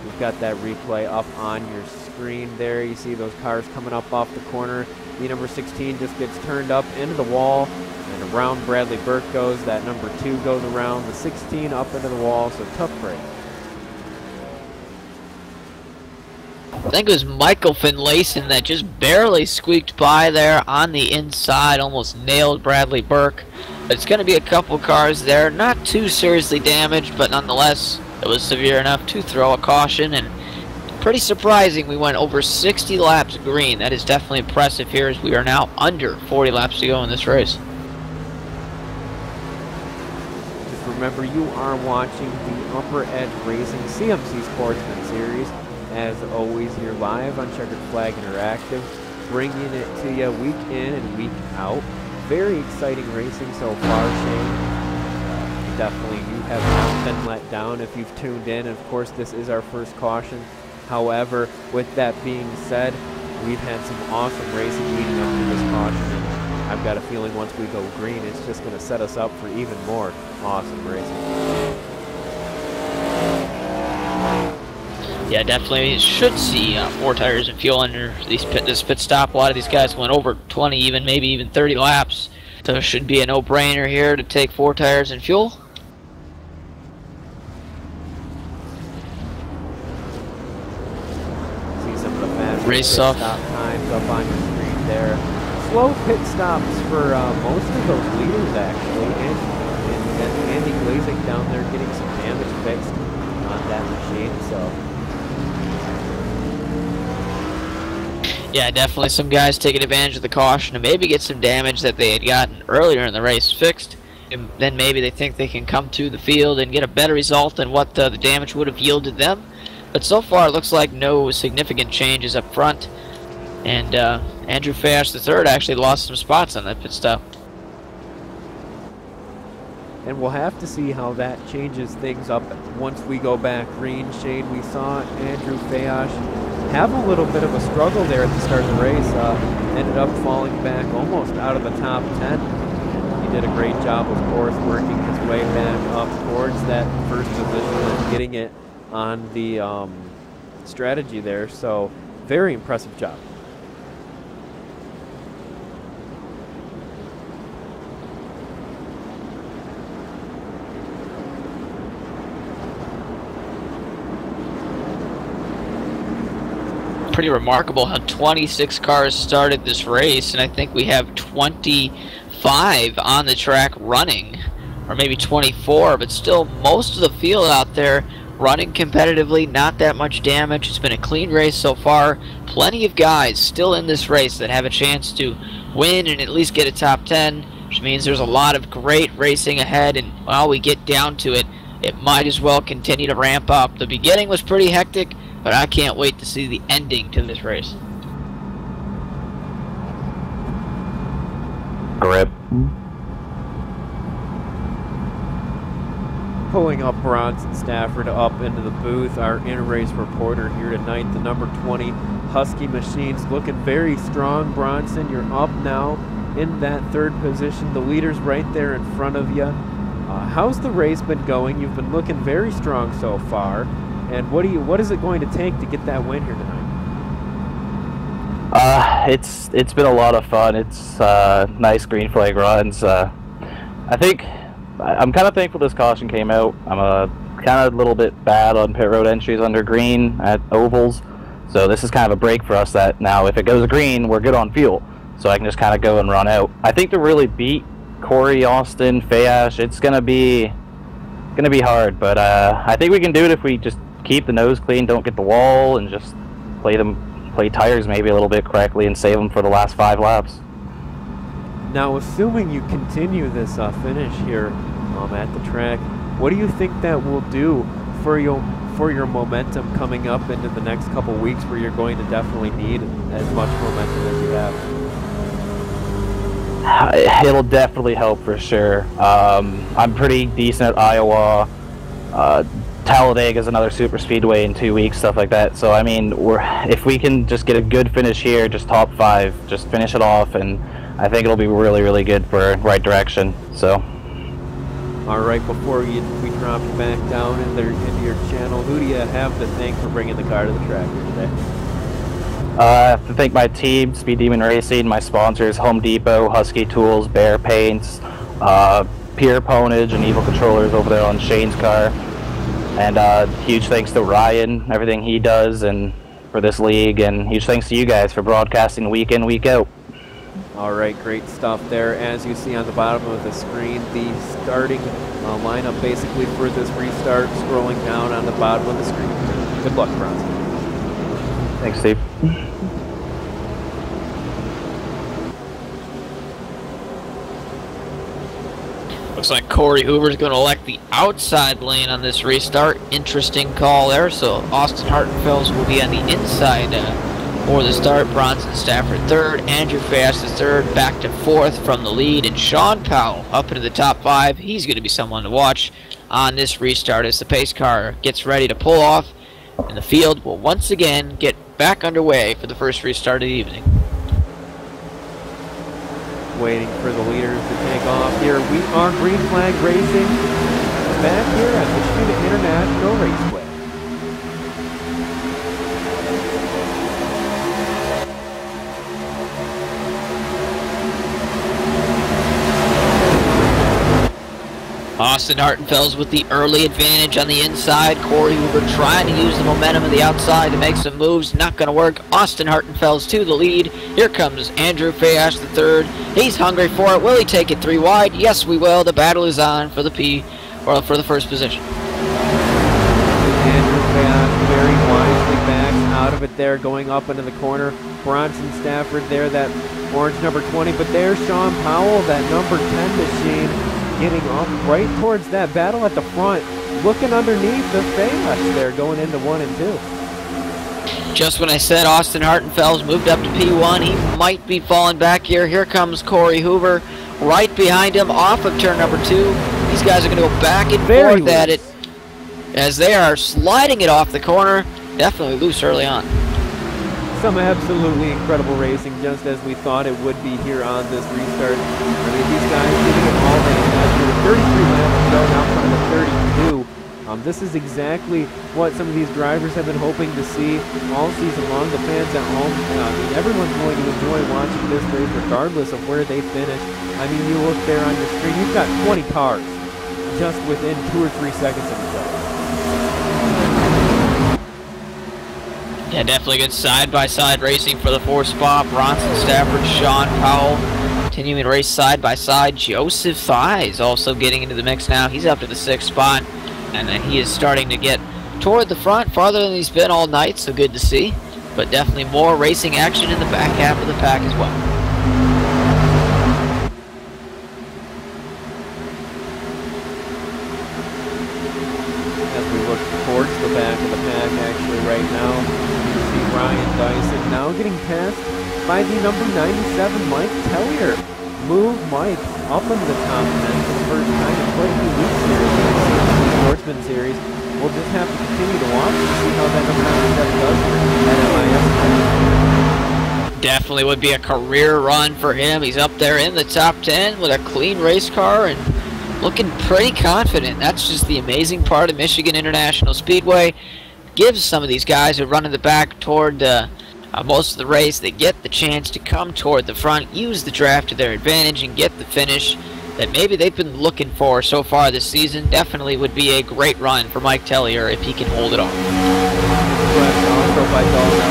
We've got that replay up on your screen there. You see those cars coming up off the corner. The number 16 just gets turned up into the wall, and around Bradley Burke goes. That number 2 goes around the 16 up into the wall, so tough break. I think it was Michael Finlayson that just barely squeaked by there on the inside, almost nailed Bradley Burke. But it's going to be a couple cars there, not too seriously damaged, but nonetheless, it was severe enough to throw a caution. And pretty surprising, we went over 60 laps green. That is definitely impressive here, as we are now under 40 laps to go in this race. Just remember, you are watching the Upper Edge Racing CMC Sportsman Series. As always, you're live on Checkered Flag Interactive, bringing it to you week in and week out. Very exciting racing so far, Shane. Definitely, you have not been let down if you've tuned in. Of course, this is our first caution. However, with that being said, we've had some awesome racing leading up to this caution, and I've got a feeling once we go green, it's just going to set us up for even more awesome racing. Yeah, definitely should see 4 tires and fuel under this pit stop. A lot of these guys went over 20, even maybe even 30 laps. So it should be a no-brainer here to take 4 tires and fuel. See some of the fast race pit off stop times up on your screen there. Slow pit stops for most of those leaders, actually. And Blazing down there getting some damage fixed on that machine, so. Yeah, definitely some guys taking advantage of the caution and maybe get some damage that they had gotten earlier in the race fixed. And then maybe they think they can come to the field and get a better result than what the damage would have yielded them. But so far, it looks like no significant changes up front. And Andrew Fayash III actually lost some spots on that pit stop. And we'll have to see how that changes things up once we go back green. Shane, we saw Andrew Fayash have a little bit of a struggle there at the start of the race. Ended up falling back almost out of the top 10. And he did a great job, of course, working his way back up towards that first position and getting it on the strategy there. So very impressive job. Pretty remarkable how 26 cars started this race, and I think we have 25 on the track running, or maybe 24, but still most of the field out there running competitively, not that much damage. It's been a clean race so far. Plenty of guys still in this race that have a chance to win and at least get a top 10, which means there's a lot of great racing ahead, and while we get down to it, it might as well continue to ramp up. The beginning was pretty hectic, but I can't wait to see the ending to this race. Grip. Pulling up Bronson Stafford up into the booth, our in-race reporter here tonight, the number 20 Husky Machines looking very strong. Bronson, you're up now in that third position. The leader's right there in front of you. How's the race been going? You've been looking very strong so far. And what is it going to take to get that win here tonight? It's been a lot of fun. It's nice green flag runs. I think I'm kind of thankful this caution came out. I'm kind of a little bit bad on pit road entries under green at ovals, so this is kind of a break for us. That now if it goes green, we're good on fuel, so I can just kind of go and run out. I think to really beat Corey, Austin, Fayash, it's gonna be hard, but I think we can do it if we just keep the nose clean, don't get the wall, and just play tires maybe a little bit correctly and save them for the last 5 laps. Now, assuming you continue this finish here at the track, what do you think that will do for your momentum coming up into the next couple weeks, where you're going to definitely need as much momentum as you have? It'll definitely help for sure. I'm pretty decent at Iowa. Talladega is another super speedway in 2 weeks, stuff like that. So I mean, if we can just get a good finish here, just top 5, just finish it off, and I think it'll be really, really good for right direction. So. All right, before we drop you back down into your channel, who do you have to thank for bringing the car to the track here today? I have to thank my team, Speed Demon Racing, my sponsors, Home Depot, Husky Tools, Bear Paints, Pure Ponage, and Evil Controllers over there on Shane's car. And huge thanks to Ryan, everything he does, and for this league, and huge thanks to you guys for broadcasting week in, week out. All right, great stuff there. As you see on the bottom of the screen, the starting lineup basically for this restart, scrolling down on the bottom of the screen. Good luck, Bronson. Thanks, Steve. Looks like Corey Hoover's going to elect the outside lane on this restart. Interesting call there. So Austin Hartenfels will be on the inside for the start. Bronson Stafford third. Andrew Fayash is third. Back to fourth from the lead. And Sean Powell up into the top 5. He's going to be someone to watch on this restart as the pace car gets ready to pull off. And the field will once again get back underway for the first restart of the evening. Waiting for the leaders to take off here. We are green flag racing back here at Michigan International Raceway. Austin Hartenfels with the early advantage on the inside. Corey Hoover trying to use the momentum of the outside to make some moves. Not going to work. Austin Hartenfels to the lead. Here comes Andrew Fayash the third. He's hungry for it. Will he take it 3 wide? Yes, we will. The battle is on for the for the first position. Andrew Fayette very wisely backs out of it there, going up into the corner. Bronson Stafford there, that orange number 20, but there's Sean Powell, that number 10 machine, getting up right towards that battle at the front, looking underneath the Fayette there, going into 1 and 2. Just when I said Austin Hartenfeld's moved up to P1, he might be falling back here. Here comes Corey Hoover right behind him off of turn number 2. These guys are going to go back and forth at it as they are sliding it off the corner. Definitely loose early on. Some absolutely incredible racing, just as we thought it would be here on this restart. I mean, these guys giving it all they had. 33 laps to go, now front of the 32. This is exactly what some of these drivers have been hoping to see all season long. The fans at home, I mean, everyone's going to enjoy watching this race regardless of where they finish. I mean, you look there on your screen, you've got 20 cars just within 2 or 3 seconds of each other. Yeah, definitely good side-by-side racing for the 4th spot. Bronson Stafford, Sean Powell continuing to race side-by-side. Joseph Thies also getting into the mix now. He's up to the 6th spot, and he is starting to get toward the front, farther than he's been all night, so good to see. But definitely more racing action in the back half of the pack as well. As we look towards the back of the pack, actually, right now, you see Ryan Dyson now getting passed by the number 97, Mike Tellier. Move Mike up into the top 10 for the first time in quite a few weeks here in the CMC Sportsman series. We'll just have to continue to watch and see how that number 97 does at MIS. Definitely would be a career run for him. He's up there in the top 10 with a clean race car and looking pretty confident. That's just the amazing part of Michigan International Speedway. Gives some of these guys who run in the back toward most of the race, they get the chance to come toward the front, use the draft to their advantage, and get the finish that maybe they've been looking for so far this season. Definitely would be a great run for Mike Tellier if he can hold it off. Also by Dalton,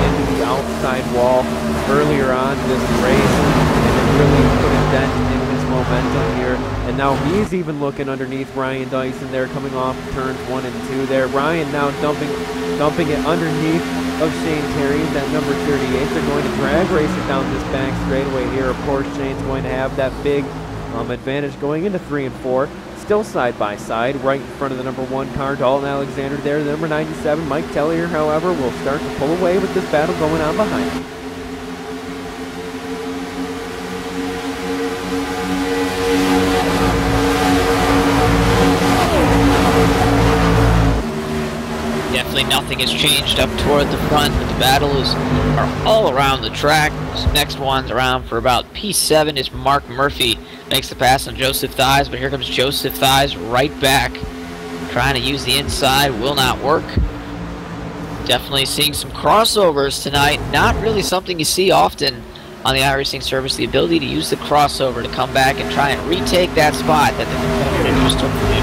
into the outside wall earlier on this race, and it really put a dent in his momentum here. And now he's even looking underneath Ryan Dyson there, coming off turns 1 and 2 there. Ryan now dumping it underneath of Shane Terry, that number 38. They're going to drag race it down this back straightaway here. Of course, Shane's going to have that big advantage going into 3 and 4. Still side by side, right in front of the number 1 car, Dalton Alexander there. The number 97, Mike Tellier, however, will start to pull away with this battle going on behind him. Definitely nothing has changed up toward the front, but the battles are all around the track. This next one's around for about P7 is Mark Murphy. Makes the pass on Joseph Thies, but here comes Joseph Thies right back. Trying to use the inside, will not work. Definitely seeing some crossovers tonight. Not really something you see often on the iRacing service. The ability to use the crossover to come back and try and retake that spot that the competitor just took from you.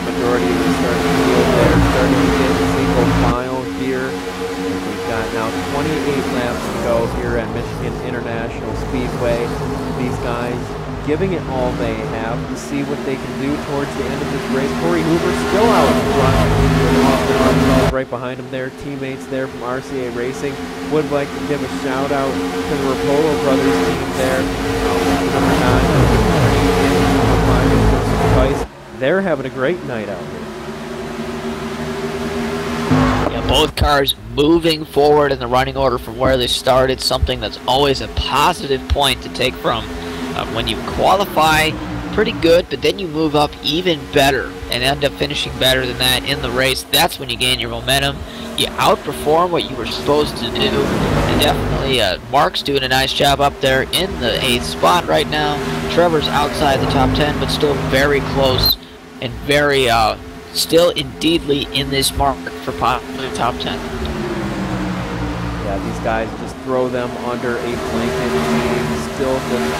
Majority of the starting field there, starting to get single file here. We've got now 28 laps to go here at Michigan International Speedway. These guys giving it all they have to see what they can do towards the end of this race. Corey Hoover still out in front with Austin Hartenfeld right behind him there. Teammates there from RCA Racing. Would like to give a shout out to the Rapolo brothers team there. Number 9, they're having a great night out here. Yeah, both cars moving forward in the running order from where they started, something that's always a positive point to take from when you qualify pretty good, but then you move up even better and end up finishing better than that in the race. That's when you gain your momentum. You outperform what you were supposed to do, and definitely Mark's doing a nice job up there in the 8th spot right now. Trevor's outside the top 10, but still very close and very still indeedly in this mark for possibly top 10. Yeah, these guys just throw them under a blanket, still just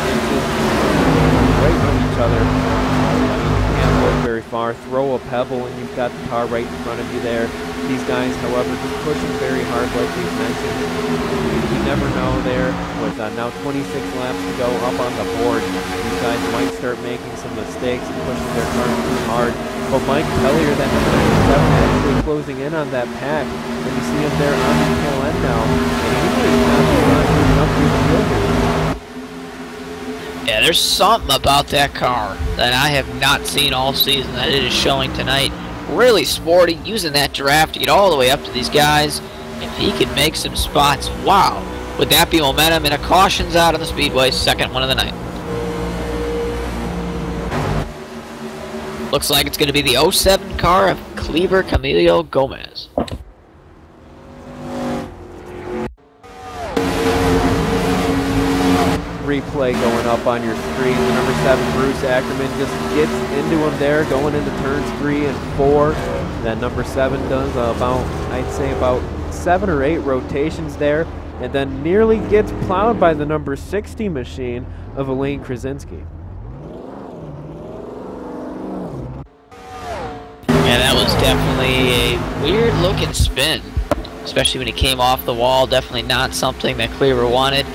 right on each other. I mean, you can't look very far. Throw a pebble and you've got the car right in front of you there. These guys, however, just pushing very hard like we've mentioned. You never know there. With now 26 laps to go up on the board, these guys might start making some mistakes and pushing their cars too hard. But Mike Pellier, that number 7, actually closing in on that pack. And you see him there on the tail end now. And he might not be moving up through the field here. Yeah, there's something about that car that I have not seen all season that it is showing tonight. Really sporty, using that draft to get all the way up to these guys. If he could make some spots, wow. Would that be momentum? And a caution's out on the speedway, second one of the night. Looks like it's going to be the 07 car of Cleaver Camilo Gomez. Replay going up on your screen. The number 7, Bruce Ackerman, just gets into him there, going into turns 3 and 4. That number 7 does about, I'd say about 7 or 8 rotations there, and then nearly gets plowed by the number 60 machine of Elaine Krasinski. Yeah, that was definitely a weird looking spin, especially when he came off the wall. Definitely not something that Cleaver wanted.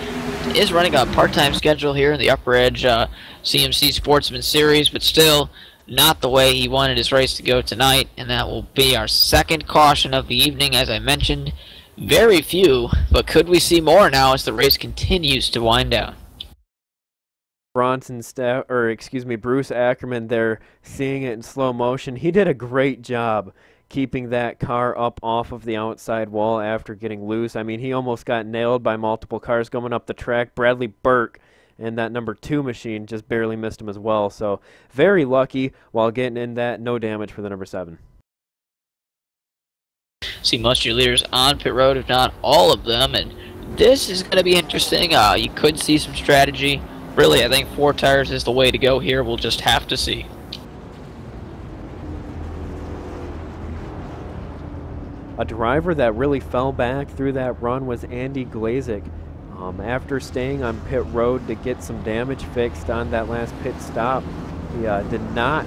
Is running a part-time schedule here in the Upper Edge CMC Sportsman Series, but still not the way he wanted his race to go tonight, and that will be our second caution of the evening. As I mentioned, very few, but could we see more now as the race continues to wind down? Bruce Ackerman there, seeing it in slow motion. He did a great job keeping that car up off of the outside wall after getting loose. I mean, he almost got nailed by multiple cars going up the track. Bradley Burke and that number 2 machine just barely missed him as well. So very lucky while getting in that. No damage for the number 7. See most of your leaders on pit road, if not all of them, and this is going to be interesting. You could see some strategy. Really, I think 4 tires is the way to go here. We'll just have to see. A driver that really fell back through that run was Andy Glazik. After staying on pit road to get some damage fixed on that last pit stop, he did not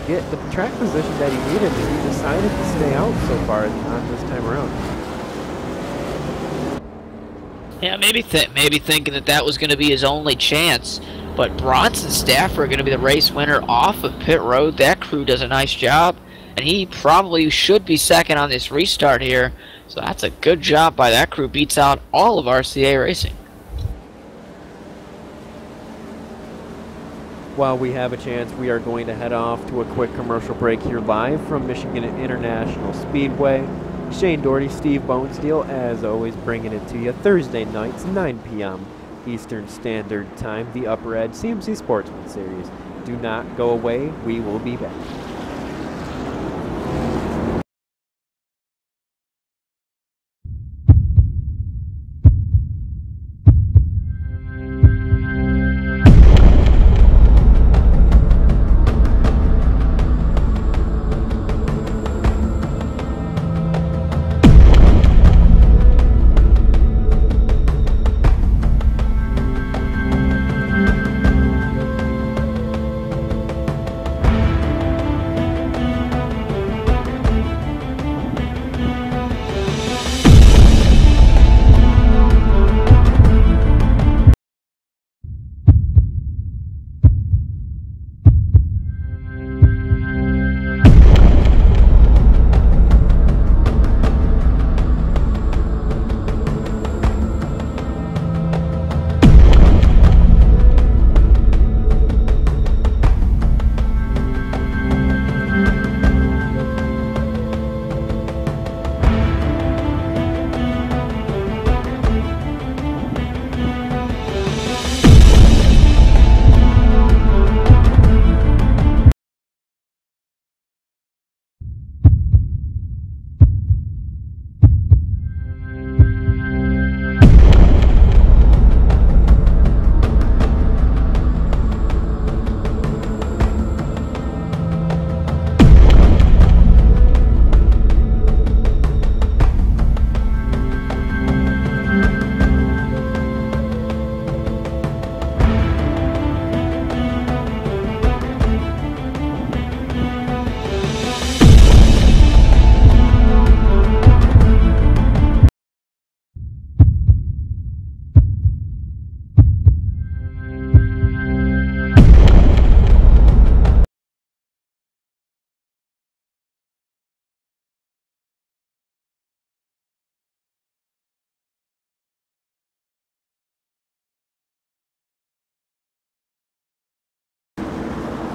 get the track position that he needed. He decided to stay out so far on this time around. Yeah, maybe thinking that was going to be his only chance. But Bronson Stafford going to be the race winner off of pit road. That crew does a nice job. And he probably should be second on this restart here. So that's a good job by that crew. Beats out all of RCA Racing. While we have a chance, we are going to head off to a quick commercial break here live from Michigan International Speedway. Shane Doherty, Steve Bonesteel, as always, bringing it to you Thursday nights, 9 p.m. Eastern Standard Time, the Upper Edge CMC Sportsman Series. Do not go away. We will be back.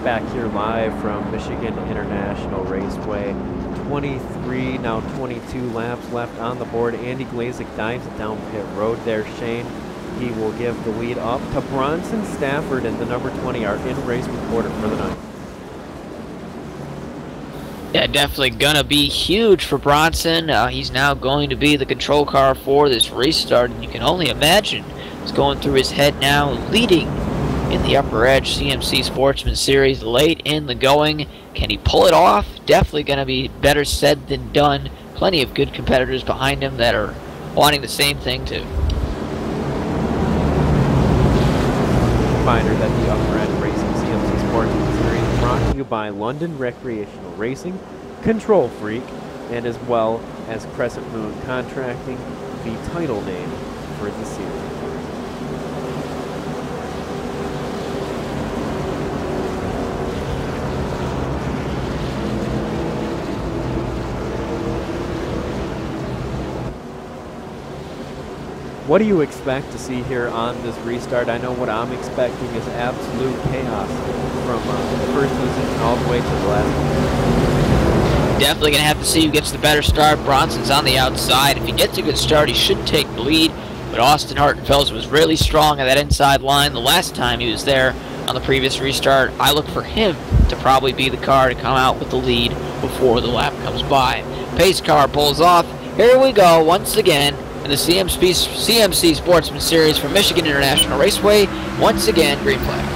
back here live from Michigan International Raceway. 23, now 22 laps left on the board. Andy Glazik dives it down pit road there, Shane. He will give the lead up to Bronson Stafford, and the number 20 are in race reporter for the night. Yeah, definitely gonna be huge for Bronson. He's now going to be the control car for this restart, and you can only imagine what's going through his head now, leading in the Upper Edge CMC Sportsman Series late in the going. Can he pull it off? Definitely going to be better said than done. Plenty of good competitors behind him that are wanting the same thing too. Reminder that the Upper Edge Racing CMC Sportsman Series is brought to you by London Recreational Racing, Control Freak, and as well as Crescent Moon Contracting, the title name for the series. What do you expect to see here on this restart? I know what I'm expecting is absolute chaos from the first position all the way to the last. Definitely going to have to see who gets the better start. Bronson's on the outside. If he gets a good start, he should take the lead. But Austin Hartenfels was really strong at that inside line the last time he was there on the previous restart. I look for him to probably be the car to come out with the lead before the lap comes by. Pace car pulls off. Here we go once again. In the CMC Sportsman Series for Michigan International Raceway, once again, green flag. We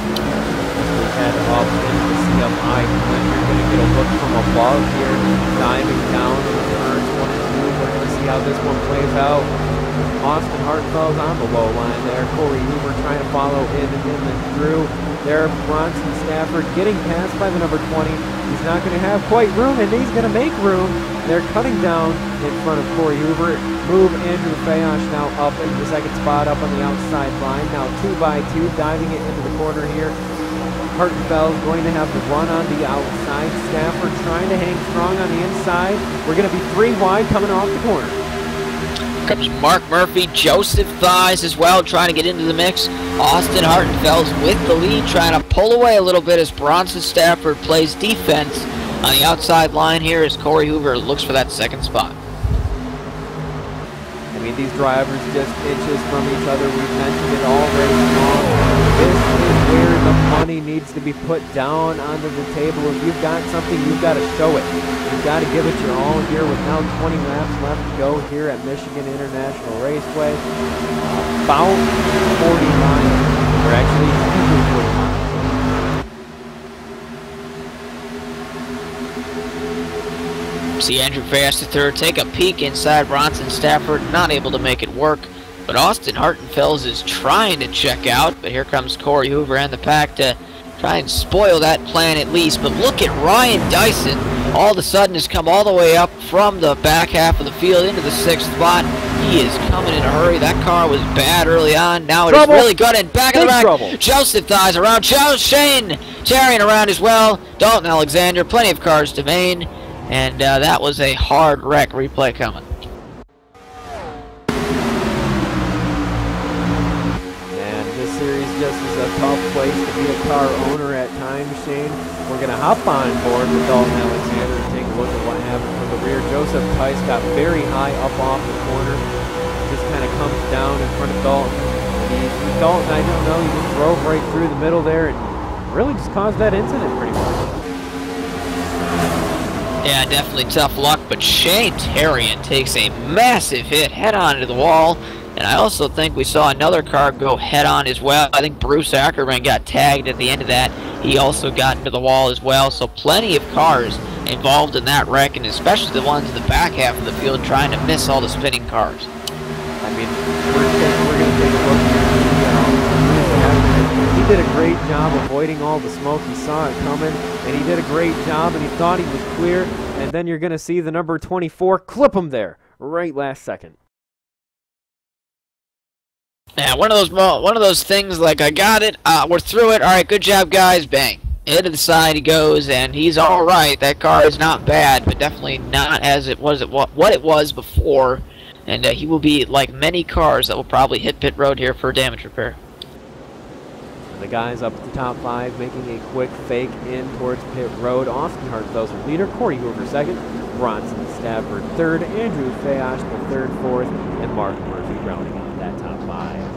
head up into the CMI. You're going to get a look from above here, diving down in turns 1 and 2. We're going to see how this one plays out. Austin Hartenfels on the low line there. Corey Huber trying to follow in and in and through. There, Bronson Stafford getting passed by the number 20. He's not going to have quite room, and he's going to make room. They're cutting down in front of Corey Huber. Move Andrew Fayosh now up into the second spot, up on the outside line. Now 2 by 2, diving it into the corner here. Hartenfels going to have the run on the outside. Stafford trying to hang strong on the inside. We're going to be 3 wide coming off the corner. Comes Mark Murphy, Joseph Thies as well, trying to get into the mix. Austin Hartenfels with the lead, trying to pull away a little bit as Bronson Stafford plays defense on the outside line here as Corey Hoover looks for that second spot. I mean, these drivers just inches from each other. We've mentioned it already long. This is where the money needs to be put down onto the table. If you've got something, you've got to show it. You've got to give it your all here with now 20 laps left to go here at Michigan International Raceway. About 40 miles. Or actually, 40 miles. See Andrew Fast III take a peek inside Bronson Stafford, not able to make it work. But Austin Hartenfels is trying to check out, but here comes Corey Hoover and the pack to try and spoil that plan at least. But look at Ryan Dyson. All of a sudden has come all the way up from the back half of the field into the 6th spot. He is coming in a hurry. That car was bad early on. Now it is really good and back in the back. Trouble. Joseph Thies around. Shane Tarian around as well. Dalton Alexander. Plenty of cars to main. And that was a hard wreck. Replay coming. And this series just is a tough place to be a car owner at times, Shane. We're going to hop on board with Dalton Alexander and take a look at what happened from the rear. Joseph Tice got very high up off the corner. Just kind of comes down in front of Dalton. Dalton, I don't know, he just drove right through the middle there and really just caused that incident pretty much. Yeah, definitely tough luck, but Shane Tarian takes a massive hit head-on into the wall, and I also think we saw another car go head-on as well. I think Bruce Ackerman got tagged at the end of that. He also got into the wall as well, so plenty of cars involved in that wreck, and especially the ones in the back half of the field trying to miss all the spinning cars. I mean, we're going to take a look here. He did a great job avoiding all the smoke. He saw it coming, and he did a great job, and he thought he was clear. And then you're going to see the number 24 clip him there right last second. Yeah, one of those things like, I got it, we're through it, all right, good job, guys, bang. Into the side he goes, and he's all right. That car is not bad, but definitely not as it was what it was before. And he will be like many cars that will probably hit pit road here for damage repair. The guys up at the top 5 making a quick fake in towards pit road. Austin Hartfelser leader, Corey Hoover second, Bronson Stafford third, Andrew Fayosh the third, fourth, and Mark Murphy rounding out that top 5.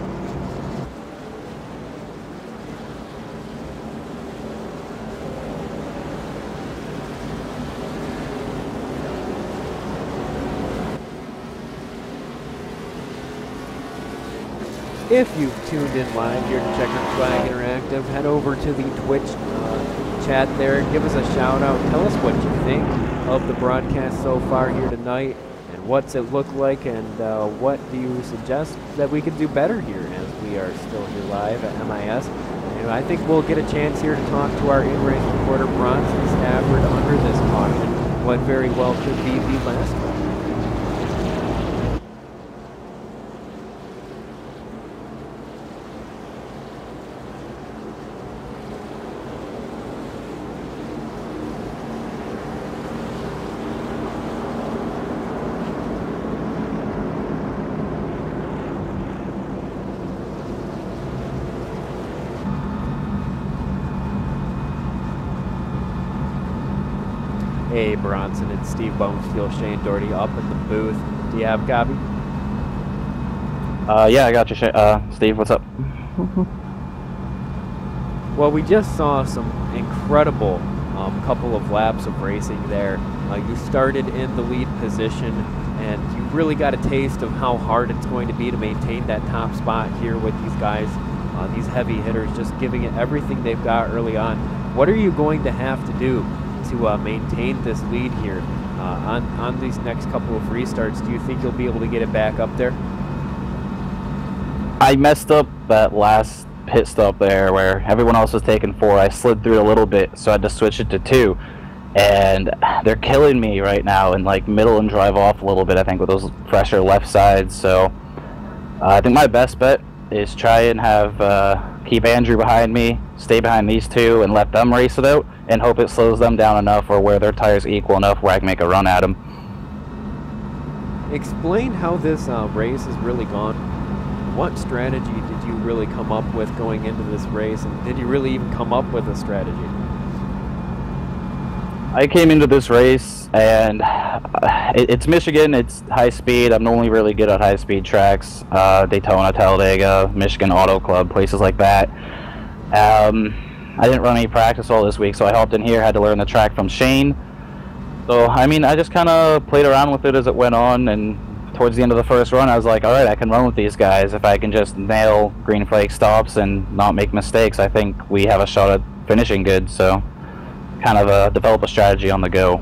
If you've tuned in live here to Checkered Flag Interactive, head over to the Twitch chat there. Give us a shout out. Tell us what you think of the broadcast so far here tonight, and what's it look like, and what do you suggest that we could do better here as we are still here live at MIS. And I think we'll get a chance here to talk to our in-race reporter Bronson Stafford under this caution, what very well could be the last one. Hey, Bronson and Steve Bonesteel, Shane Doherty up in the booth. Do you have a copy? Yeah, I got you, Steve. What's up? Well, we just saw some incredible couple of laps of racing there. You started in the lead position, and you really got a taste of how hard it's going to be to maintain that top spot here with these guys, these heavy hitters, just giving it everything they've got early on. What are you going to have to do to maintain this lead here on these next couple of restarts? Do you think you'll be able to get it back up there? I messed up that last pit stop there where everyone else was taking 4. I slid through a little bit, so I had to switch it to 2. And they're killing me right now in like middle and drive off a little bit, I think, with those fresher left sides. So I think my best bet is try and have keep Andrew behind me, stay behind these 2, and let them race it out, and hope it slows them down enough or where their tires equal enough where I can make a run at them. Explain how this race has really gone. What strategy did you really come up with going into this race, and did you really even come up with a strategy? I came into this race, and it's Michigan, it's high speed. I'm only really good at high speed tracks, Daytona, Talladega, Michigan Auto Club, places like that. I didn't run any practice all this week, so I hopped in here, had to learn the track from Shane. So, I mean, I just kind of played around with it as it went on, and towards the end of the first run, I was like, all right, I can run with these guys. If I can just nail green flag stops and not make mistakes, I think we have a shot at finishing good. So, kind of develop a strategy on the go.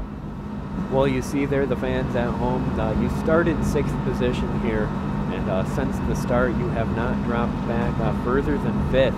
Well, you see there, the fans at home, you started 6th position here, and since the start, you have not dropped back further than 5th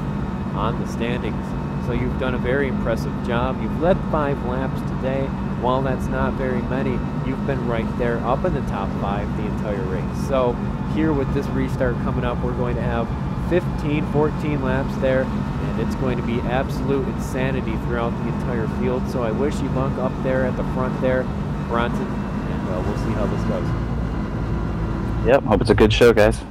on the standings. So you've done a very impressive job. You've led 5 laps today. While that's not very many, you've been right there up in the top 5 the entire race. So here with this restart coming up, we're going to have 15, 14 laps there, and it's going to be absolute insanity throughout the entire field. So I wish you luck up there at the front there, Bronson, and we'll see how this goes. Yep, hope it's a good show, guys.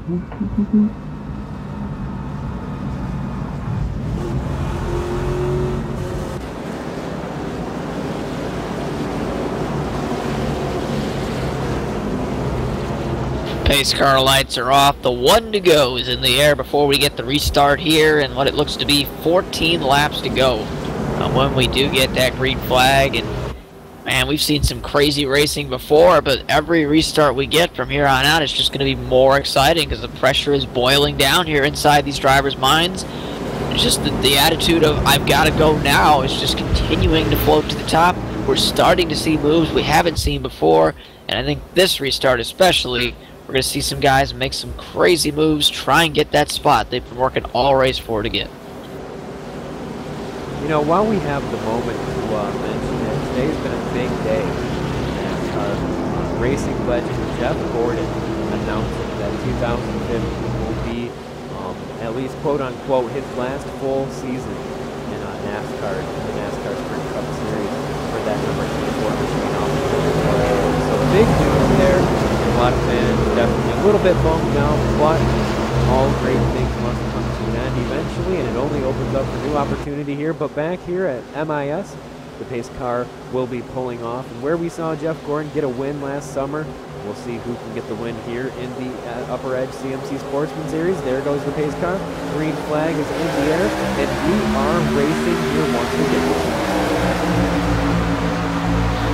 Pace car lights are off. The 1 to go is in the air before we get the restart here, and what it looks to be 14 laps to go when we do get that green flag. And man, we've seen some crazy racing before, but every restart we get from here on out is just going to be more exciting because the pressure is boiling down here inside these drivers' minds. It's just the attitude of I've got to go now is just continuing to float to the top. We're starting to see moves we haven't seen before, and I think this restart especially, we're going to see some guys make some crazy moves, try and get that spot they've been working all race for to get. You know, while we have the moment to mention it, today's been a big day. And racing legend Jeff Gordon announcing that 2015 will be, at least quote-unquote, his last full season in NASCAR, the NASCAR Sprint Cup Series for that number 24 Michigan Auto. So big news there. A lot of fans definitely a little bit bummed out, but all great things must come to an end. eventually, and it only opens up for new opportunity here. But back here at MIS, the pace car will be pulling off. And where we saw Jeff Gordon get a win last summer, we'll see who can get the win here in the Upper Edge CMC Sportsman Series. There goes the pace car. Green flag is in the air, and we are racing here once again.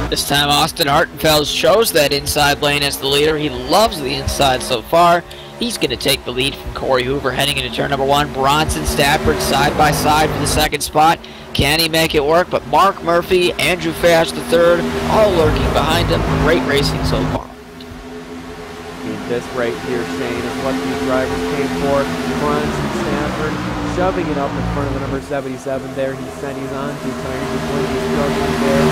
This time Austin Hartenfeld shows that inside lane as the leader. He loves the inside so far. He's going to take the lead from Corey Hoover heading into turn number 1. Bronson Stafford side by side for the second spot. Can he make it work? But Mark Murphy, Andrew Fash the third, all lurking behind him. Great racing so far. This right here, Shane, is what these drivers came for. Bronson Stafford shoving it up in front of the number 77 there. He said he's on too tired. He's going to be struggling there.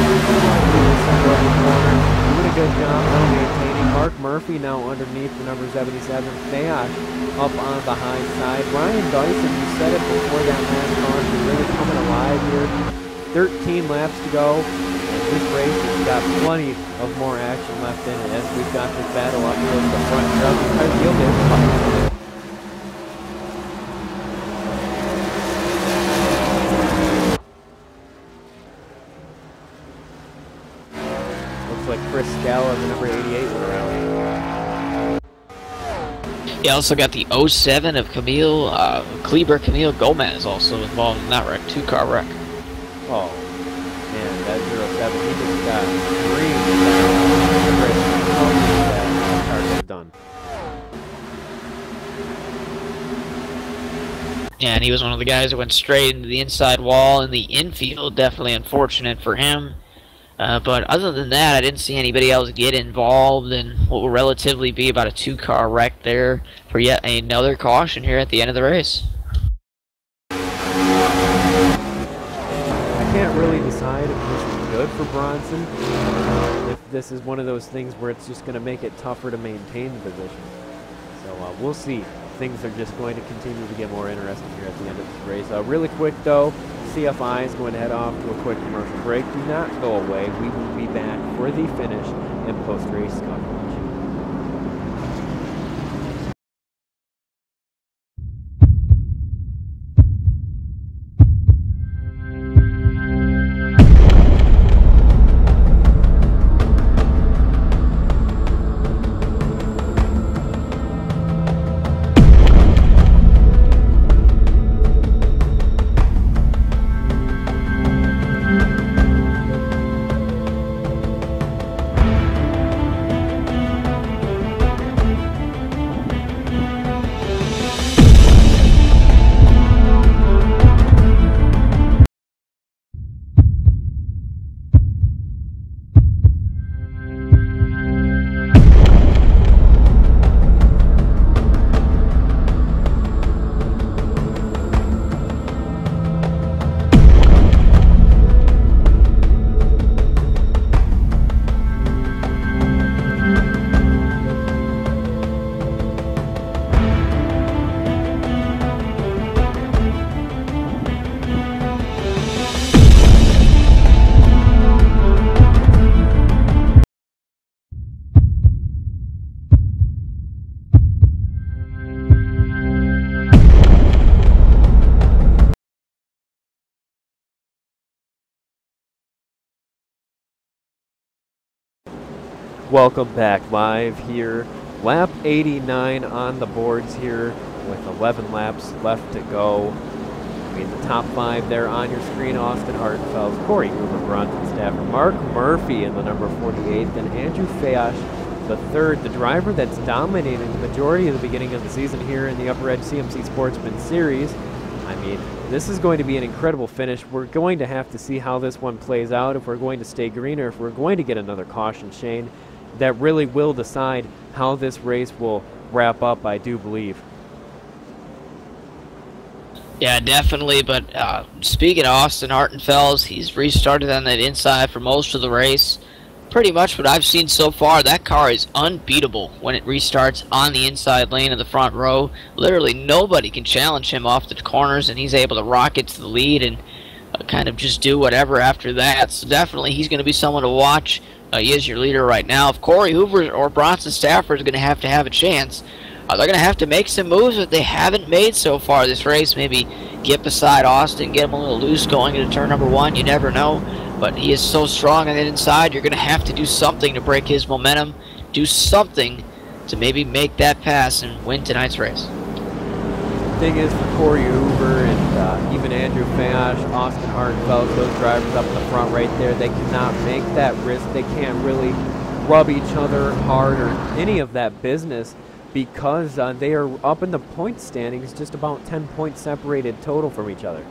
Doing a good job now maintaining. Mark Murphy now underneath the number 77. Fayash up on the high side. Ryan Dyson, you said it before that last caution, really coming alive here. 13 laps to go. This race has got plenty of more action left in it as we've got this battle up close to the front. Looks like Chris Scala, the number 88, went around. You also got the 07 of Camille Gomez also involved in that wreck, 2-car wreck. Oh. Man, that 07, he just got done. Yeah, and he was one of the guys that went straight into the inside wall in the infield. Definitely unfortunate for him. But other than that, I didn't see anybody else get involved in what will relatively be about a 2-car wreck there for yet another caution here at the end of the race. I can't really decide if this is good for Bronson, if this is one of those things where it's just going to make it tougher to maintain the position. So we'll see. Things are just going to continue to get more interesting here at the end of this race. Really quick though, CFI is going to head off to a quick commercial break. Do not go away. We will be back for the finish and post-race coverage. Welcome back live here. Lap 89 on the boards here with 11 laps left to go. I mean, the top 5 there on your screen: Austin Hartenfeld, Corey Hoover, Bronson Stafford, Mark Murphy in the number 48, and Andrew Fayash, the third, the driver that's dominated the majority of the beginning of the season here in the Upper Edge CMC Sportsman Series. I mean, this is going to be an incredible finish. We're going to have to see how this one plays out, if we're going to stay green or if we're going to get another caution, Shane. That really will decide how this race will wrap up, I do believe. Yeah, definitely. But speaking of Austin Hartenfeld, he's restarted on that inside for most of the race. Pretty much what I've seen so far, that car is unbeatable when it restarts on the inside lane of the front row. Literally nobody can challenge him off the corners, and he's able to rocket to the lead and kind of just do whatever after that. So definitely he's going to be someone to watch. He is your leader right now. If Corey Hoover or Bronson Stafford is going to have a chance, They're going to have to make some moves that they haven't made so far this race. Maybe get beside Austin, get him a little loose going into turn number 1. You never know. But he is so strong on the inside, you're going to have to do something to break his momentum. Do something to maybe make that pass and win tonight's race. Thing is, for Corey Hoover and even Andrew Fayash, Austin Hartenfeld, those drivers up in the front right there, they cannot make that risk. They can't really rub each other hard or any of that business because they are up in the point standings, just about 10 points separated total from each other.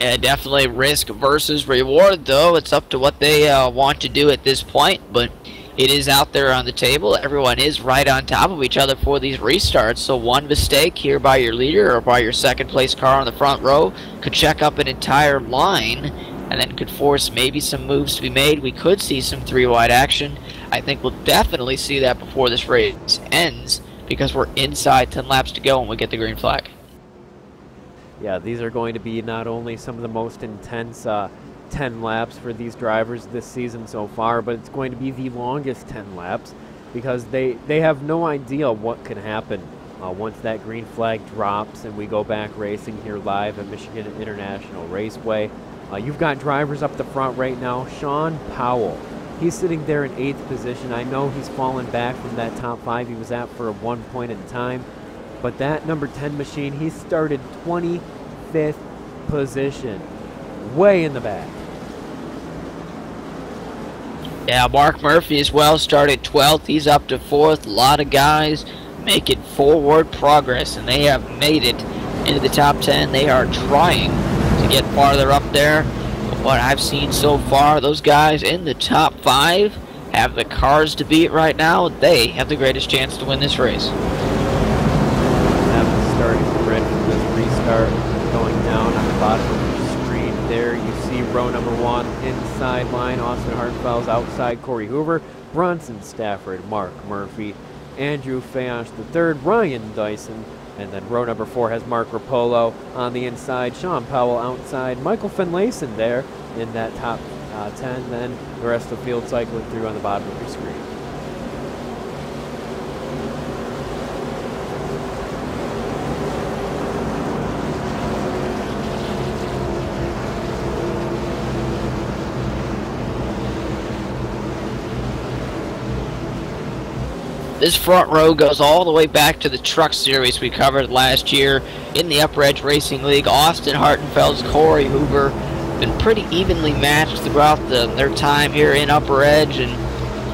Yeah, definitely risk versus reward, though. It's up to what they want to do at this point, but it is out there on the table. Everyone is right on top of each other for these restarts, so one mistake here by your leader or by your second place car on the front row could check up an entire line and then could force maybe some moves to be made. We could see some 3-wide action. I think we'll definitely see that before this race ends because we're inside 10 laps to go when we get the green flag. Yeah, these are going to be not only some of the most intense 10 laps for these drivers this season so far, but it's going to be the longest 10 laps because they have no idea what can happen once that green flag drops and we go back racing here live at Michigan International Raceway. You've got drivers up the front right now. Sean Powell, he's sitting there in 8th position. I know he's fallen back from that top 5 he was at for one point in time, but that number 10 machine, he started 25th position, way in the back. Yeah, Mark Murphy as well started 12th. He's up to 4th. A lot of guys making forward progress, and they have made it into the top 10. They are trying to get farther up there. But what I've seen so far, those guys in the top 5 have the cars to beat right now. They have the greatest chance to win this race. Have the starting grid for this restart going down on the bottom of the screen there. You see row number 1, inside line, Austin Hartenfeld's outside, Corey Hoover, Bronson Stafford, Mark Murphy, Andrew Fayash III, Ryan Dyson, and then row number 4 has Mark Rapolo on the inside, Sean Powell outside, Michael Finlayson there in that top 10, then the rest of the field cycling through on the bottom of your screen. This front row goes all the way back to the truck series we covered last year in the Upper Edge Racing League. Austin Hartenfeld's Corey Hoover been pretty evenly matched throughout their time here in Upper Edge, and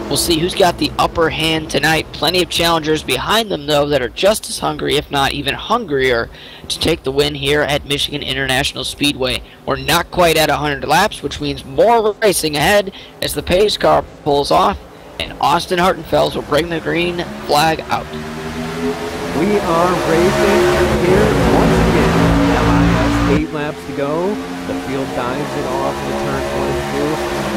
we'll see who's got the upper hand tonight. Plenty of challengers behind them, though, that are just as hungry, if not even hungrier, to take the win here at Michigan International Speedway. We're not quite at 100 laps, which means more racing ahead as the pace car pulls off, and Austin Hartenfeld will bring the green flag out. We are racing here once again. LIS, 8 laps to go. The field dives it off to turn 22.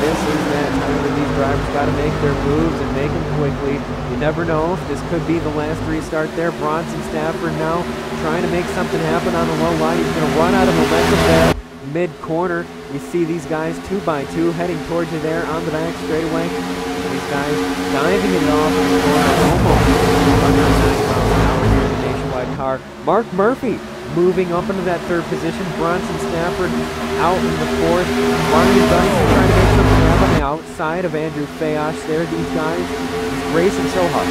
This is that time where these drivers got to make their moves and make them quickly. You never know if this could be the last restart there. Bronson Stafford now trying to make something happen on the low line. He's going to run out of momentum there. Mid-corner, you see these guys 2x2 heading towards you there on the back straightaway. These guys diving it off in the corner, almost under 90 miles an hour here in the Nationwide car. Mark Murphy moving up into that 3rd position. Bronson Stafford out in the 4th. Ryan Dyson trying to make something happen on the outside of Andrew Fayash there. These guys racing so hard.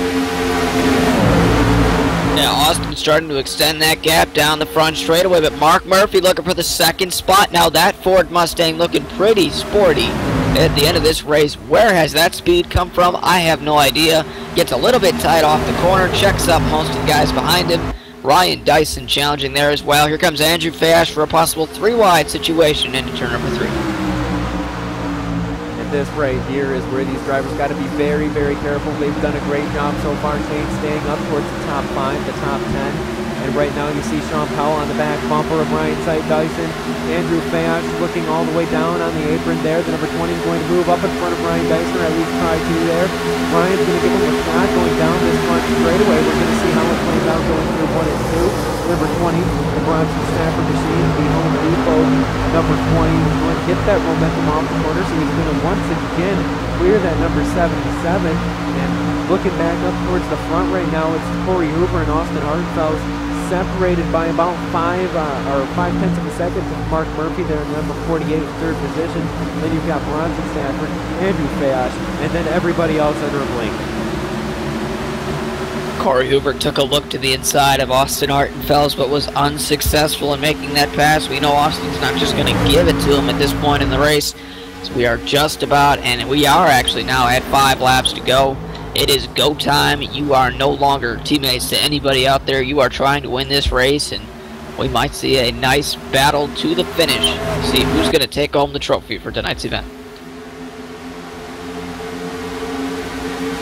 Yeah, Austin starting to extend that gap down the front straightaway, but Mark Murphy looking for the 2nd spot. Now that Ford Mustang looking pretty sporty at the end of this race. Where has that speed come from? I have no idea. Gets a little bit tight off the corner, checks up most of the guys behind him. Ryan Dyson challenging there as well. Here comes Andrew Fayash for a possible 3-wide situation into turn number 3. This right here is where these drivers got to be very, very careful. They've done a great job so far, Shane, staying up towards the top 5, the top 10. And right now you see Sean Powell on the back bumper of Ryan Dyson. Andrew Fayash looking all the way down on the apron there. The number 20 is going to move up in front of Ryan Dyson, or at least try to there. Ryan's going to give him a shot going down this front straightaway. We're going to see how it plays out going through 1 and 2. Number 20, the Bronson Stafford machine, the Home Depot number 20 is going to get that momentum off the corner, so he's going to once again clear that number 77. And looking back up towards the front right now, it's Corey Hoover and Austin Hartenfels separated by about 5/10 of a second to Mark Murphy there in number 48 in third position. Then you've got Bronson Stafford, Andrew Fayash, and then everybody else under a blink. Corey Hoover took a look to the inside of Austin Hartenfels, but was unsuccessful in making that pass. We know Austin's not just going to give it to him at this point in the race. So we are just about, and we are actually now at 5 laps to go. It is go time. You are no longer teammates to anybody out there. You are trying to win this race, and we might see a nice battle to the finish. See who's going to take home the trophy for tonight's event.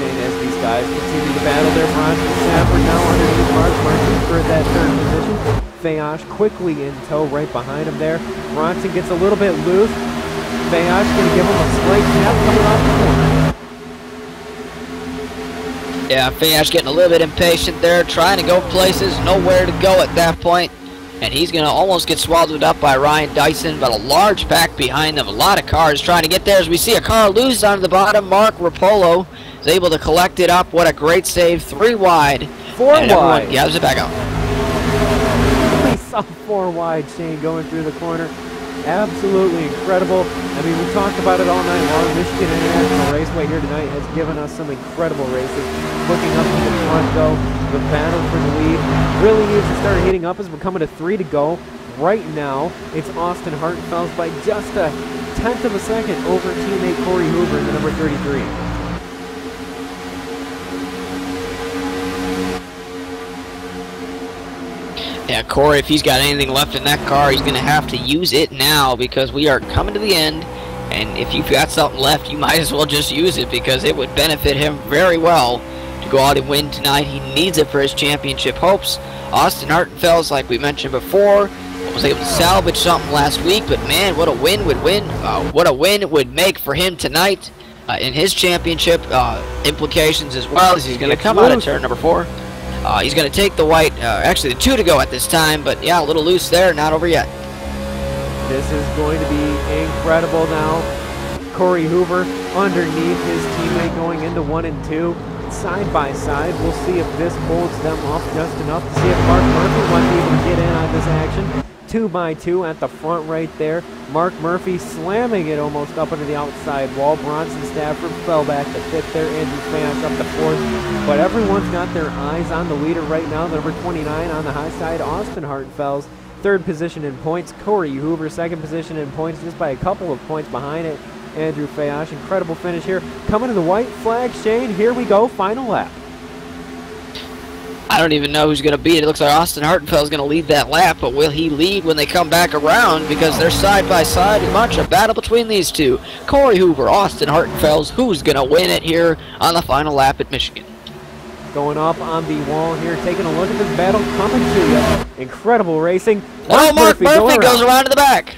And as these guys continue to battle their Bronson Stafford now underneath Mark Murphy for that third position. Fayash quickly in tow right behind him there. Bronson gets a little bit loose. Fayash going to give him a slight tap coming off the corner. Yeah, Fayash getting a little bit impatient there, trying to go places, nowhere to go at that point. And he's going to almost get swallowed up by Ryan Dyson, but a large pack behind him. A lot of cars trying to get there as we see a car lose on the bottom. Mark Rapolo is able to collect it up. What a great save. 3 wide. 4 and wide. Everyone gathers it back up. We saw 4 wide, Shane, going through the corner. Absolutely incredible. I mean, we talked about it all night long. Michigan International Raceway here tonight has given us some incredible races. Looking up to the front, though, the battle for the lead really needs to start heating up as we're coming to 3 to go. Right now, it's Austin Hartenfels by just a 1/10 of a second over teammate Corey Hoover in the number 33. Yeah, Corey, if he's got anything left in that car, he's going to have to use it now because we are coming to the end. And if you've got something left, you might as well just use it because it would benefit him very well to go out and win tonight. He needs it for his championship hopes. Austin Hartenfels, like we mentioned before, was able to salvage something last week, but man, what a win it would make for him tonight in his championship implications as well, as he's going to come out of turn number 4. He's going to take the white, actually the 2 to go at this time, but yeah, a little loose there, not over yet. This is going to be incredible now. Corey Hoover underneath his teammate going into 1 and 2. Side by side, we'll see if this holds them off just enough to see if Mark Murphy might be able to get in on this action. 2 by 2 at the front right there. Mark Murphy slamming it almost up into the outside wall. Bronson Stafford fell back to 5th there. Andrew Fayash up to 4th. But everyone's got their eyes on the leader right now. The number 29 on the high side, Austin Hartenfels. 3rd position in points. Corey Hoover, 2nd position in points, just by a couple of points behind it. Andrew Fayash, incredible finish here. Coming to the white flag, Shane. Here we go, final lap. I don't even know who's going to beat it. It looks like Austin Hartenfels is going to lead that lap, but will he lead when they come back around? Because they're side by side and much a battle between these two. Corey Hoover, Austin Hartenfels, who's going to win it here on the final lap at Michigan? Going up on the wall here, taking a look at this battle coming to you. Incredible racing. Mark Murphy goes around to the back.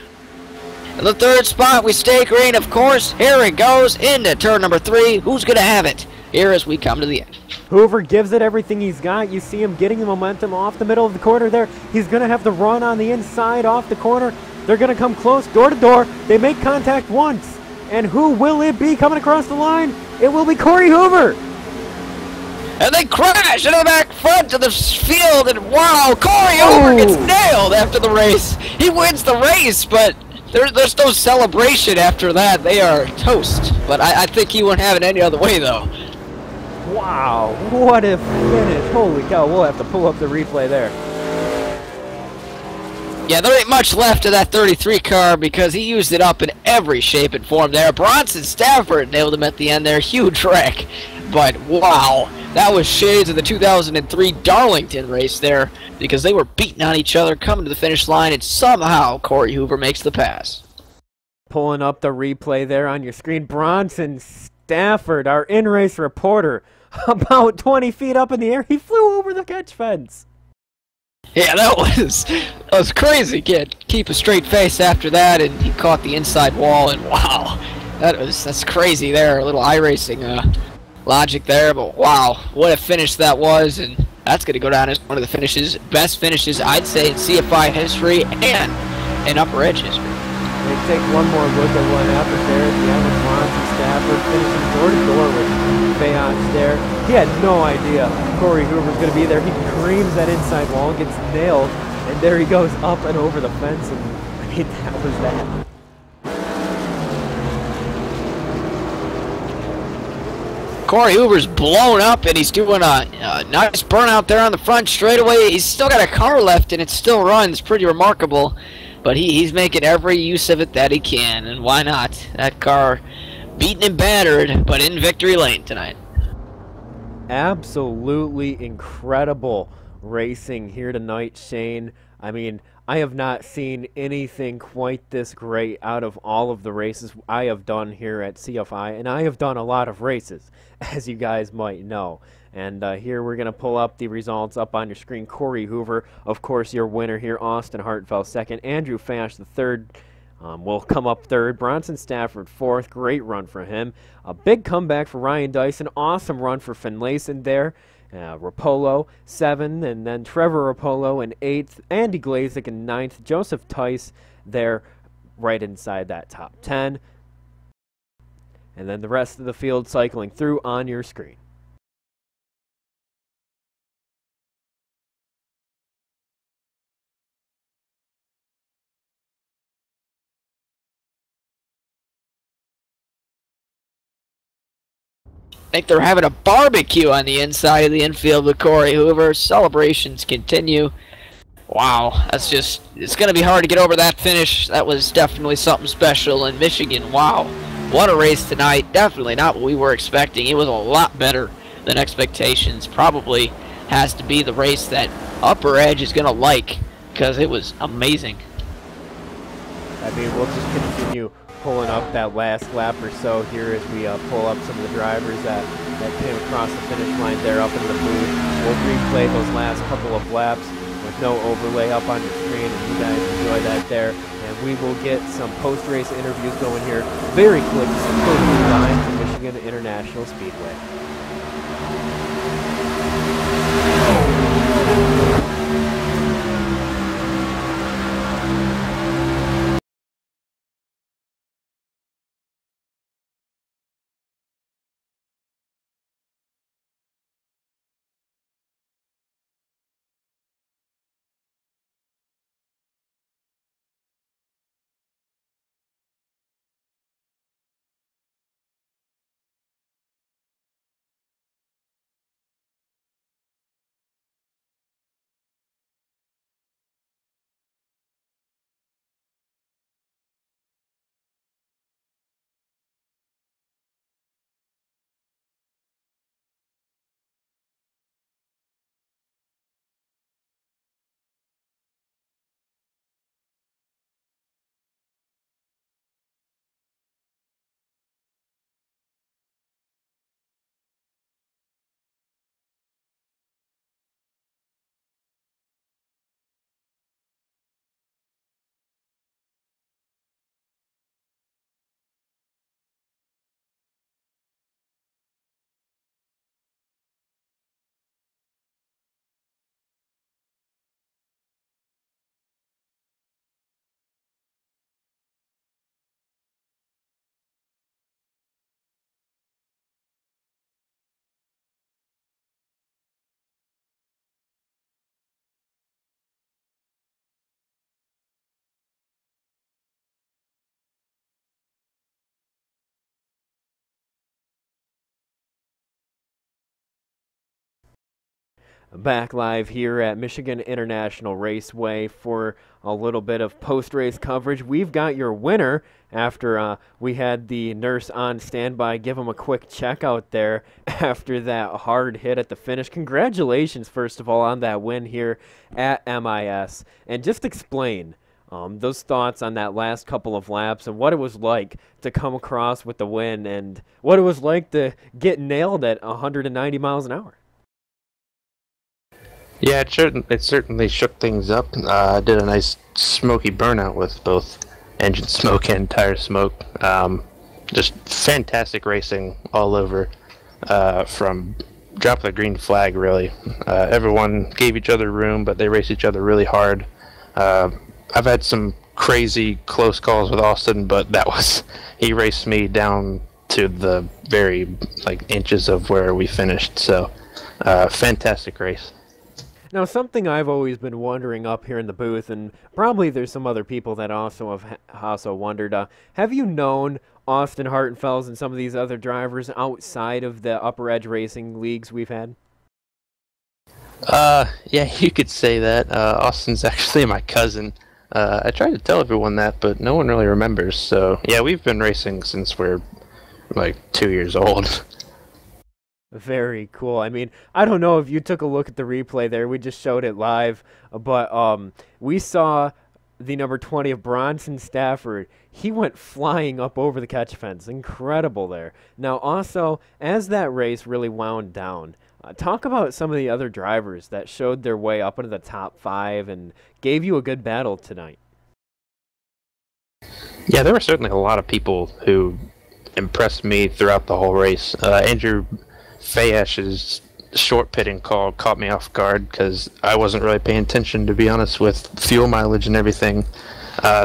In the 3rd spot, we stay green, of course. Here it goes into turn number 3. Who's going to have it here as we come to the end? Hoover gives it everything he's got. You see him getting the momentum off the middle of the corner there. He's going to have to run on the inside off the corner. They're going to come close, door to door. They make contact once. And who will it be coming across the line? It will be Corey Hoover. And they crash into the back front of the field, and wow, Corey Hoover gets nailed after the race. He wins the race, but there's no celebration after that. They are toast. But I think he won't have it any other way, though. Wow, what a finish. Holy cow, we'll have to pull up the replay there. Yeah, there ain't much left of that 33 car because he used it up in every shape and form there. Bronson Stafford nailed him at the end there. Huge wreck. But wow, that was shades of the 2003 Darlington race there because they were beating on each other, coming to the finish line, and somehow Corey Hoover makes the pass. Pulling up the replay there on your screen. Bronson Stafford, our in-race reporter, about 20 feet up in the air. He flew over the catch fence. Yeah, that was crazy. Can't keep a straight face after that, and he caught the inside wall, and wow, that's crazy there. A little iRacing logic there, but wow, what a finish that was, and that's going to go down as one of the best finishes, I'd say, in CFI history and in Upper Edge history. And take one more look at what happened there at the end with Bronson Stafford finishing door to door with Fayach there. He had no idea Corey Hoover's going to be there. He creams that inside wall, gets nailed, and there he goes up and over the fence. And I mean, that was that. Corey Hoover's blown up, and he's doing a nice burnout there on the front straightaway. He's still got a car left, and it still runs. Pretty remarkable. But he's making every use of it that he can, and why not? That car beaten and battered, but in victory lane tonight. Absolutely incredible racing here tonight, Shane. I mean, I have not seen anything quite this great out of all of the races I have done here at CFI, and I have done a lot of races, as you guys might know. And here we're going to pull up the results up on your screen. Corey Hoover, of course, your winner here. Austin Hartfell second. Andrew Fash the third. Will come up third. Bronson Stafford fourth. Great run for him. A big comeback for Ryan Dyson. Awesome run for Finlayson there. Rapolo, 7, and then Trevor Rapolo in 8th, Andy Glazik in 9th, Joseph Tice there right inside that top 10. And then the rest of the field cycling through on your screen. I think they're having a barbecue on the inside of the infield with Corey Hoover. Celebrations continue. Wow, that's just, it's going to be hard to get over that finish. That was definitely something special in Michigan. Wow, what a race tonight. Definitely not what we were expecting. It was a lot better than expectations. Probably has to be the race that Upper Edge is going to like, because it was amazing. I mean, we'll just continue pulling up that last lap or so here as we pull up some of the drivers that came across the finish line there up in the booth. We'll replay those last couple of laps with no overlay up on your screen, and you guys enjoy that there. And we will get some post-race interviews going here very quickly live from Michigan International Speedway. Back live here at Michigan International Raceway for a little bit of post-race coverage. We've got your winner after we had the nurse on standby give him a quick check out there after that hard hit at the finish. Congratulations, first of all, on that win here at MIS. And just explain those thoughts on that last couple of laps and what it was like to come across with the win and what it was like to get nailed at 190 miles an hour. Yeah, it certainly shook things up. I did a nice smoky burnout with both engine smoke and tire smoke. Just fantastic racing all over, from drop of the green flag, really. Everyone gave each other room, but they raced each other really hard. I've had some crazy close calls with Austin, but he raced me down to the very inches of where we finished. So fantastic race. Now, something I've always been wondering up here in the booth, and probably there's some other people that also have also wondered, have you known Austin Hartenfels and some of these other drivers outside of the upper edge racing leagues we've had? Yeah, you could say that. Austin's actually my cousin. I tried to tell everyone that, but no one really remembers. So, yeah, we've been racing since we're 2 years old. Very cool. I mean, I don't know if you took a look at the replay there. We just showed it live, but we saw the number 20 of Bronson Stafford. He went flying up over the catch fence. Incredible there. Now, also, as that race really wound down, talk about some of the other drivers that showed their way up into the top 5 and gave you a good battle tonight. Yeah, there were certainly a lot of people who impressed me throughout the whole race. Andrew Fayash's short pitting call caught me off guard because I wasn't really paying attention, to be honest, with fuel mileage and everything.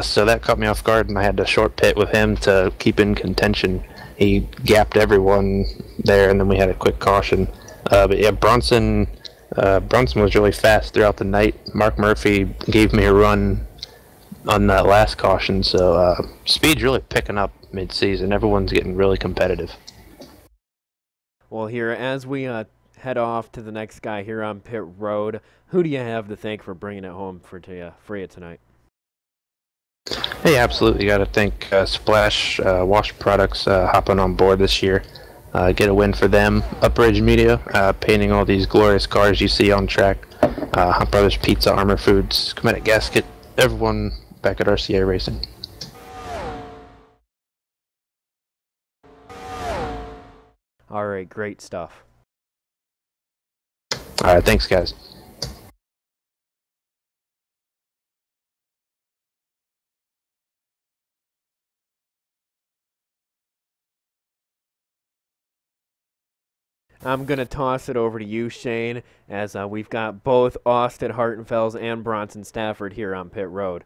So that caught me off guard, and I had to short pit with him to keep in contention. He gapped everyone there, and then we had a quick caution. But yeah, Bronson was really fast throughout the night. Mark Murphy gave me a run on that last caution, so speed's really picking up mid-season. Everyone's getting really competitive. Well, here, as we head off to the next guy here on pit road, who do you have to thank for bringing it home for you tonight? Hey, absolutely. Got to thank Splash Wash Products hopping on board this year. Get a win for them. Upridge Media, painting all these glorious cars you see on track. Hunt Brothers Pizza, Armor Foods, Cometic Gasket, everyone back at RCA Racing. All right, great stuff. All right, thanks, guys. I'm going to toss it over to you, Shane, as we've got both Austin Hartenfels and Bronson Stafford here on pit road.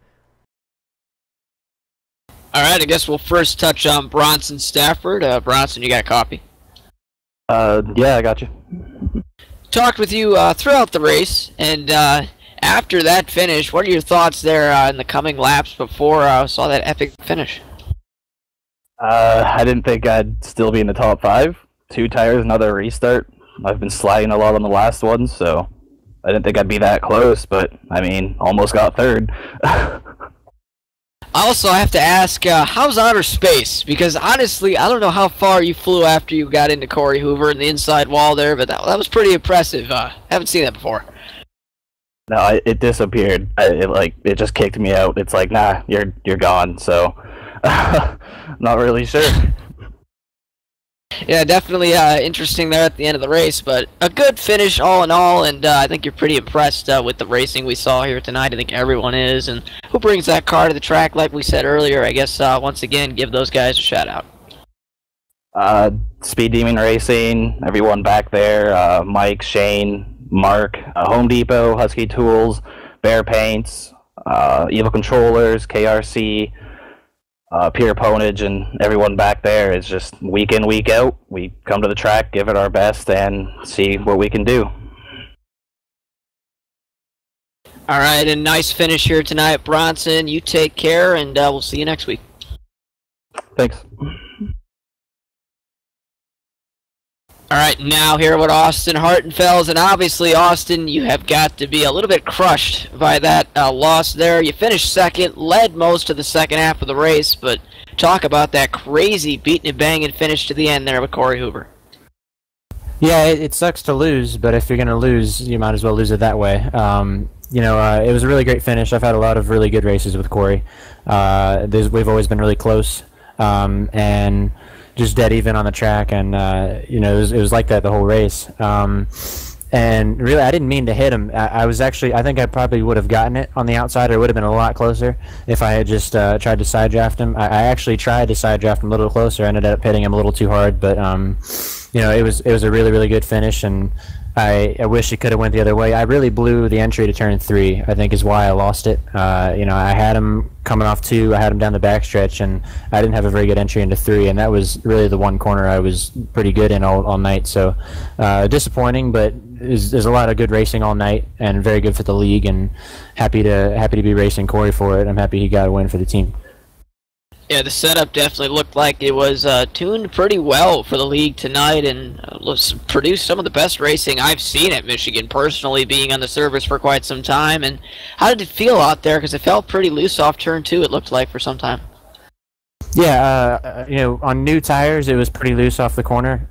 All right, I guess we'll first touch on Bronson Stafford. Bronson, you got a copy? Yeah, I got you. Talked with you throughout the race, and after that finish, what are your thoughts there in the coming laps before I saw that epic finish? I didn't think I'd still be in the top 5. 2 tires, another restart. I've been sliding a lot on the last one, so I didn't think I'd be that close, but, I mean, almost got 3rd. Also, I have to ask, how's outer space? Because, honestly, I don't know how far you flew after you got into Corey Hoover and the inside wall there, but that was pretty impressive. Haven't seen that before. No, it disappeared. It just kicked me out. It's like, nah, you're gone, so not really sure. Yeah, definitely interesting there at the end of the race, but a good finish all in all, and I think you're pretty impressed with the racing we saw here tonight. I think everyone is, and who brings that car to the track, like we said earlier, I guess once again, give those guys a shout out. Speed Demon Racing, everyone back there, Mike, Shane, Mark, Home Depot, Husky Tools, Bear Paints, Evil Controllers, KRC, Peter Ponage, and everyone back there. Is just week in, week out. We come to the track, give it our best, and see what we can do. All right, a nice finish here tonight, Bronson. You take care, and we'll see you next week. Thanks. All right, now here with Austin Hartenfels, and obviously, Austin, you have got to be a little bit crushed by that loss there. You finished second, led most of the second half of the race, but talk about that crazy beating and banging finish to the end there with Corey Hoover. Yeah, it sucks to lose, but if you're going to lose, you might as well lose it that way. It was a really great finish. I've had a lot of really good races with Corey. We've always been really close, and just dead even on the track, and it was like that the whole race. And really, I didn't mean to hit him. I think I probably would have gotten it on the outside, or it would have been a lot closer if I had just tried to side draft him. I actually tried to side draft him a little closer. I ended up hitting him a little too hard, but it was a really, really good finish, and I wish it could have went the other way. I really blew the entry to turn 3, I think is why I lost it. I had him coming off 2, I had him down the backstretch, and I didn't have a very good entry into 3, and that was really the one corner I was pretty good in all night. So disappointing, but there's a lot of good racing all night, and very good for the league, and happy to be racing Corey for it. I'm happy he got a win for the team. Yeah, the setup definitely looked like it was tuned pretty well for the league tonight, and produced some of the best racing I've seen at Michigan, personally, being on the service for quite some time. And how did it feel out there? Because it felt pretty loose off turn 2, it looked like, for some time. Yeah, on new tires, it was pretty loose off the corner,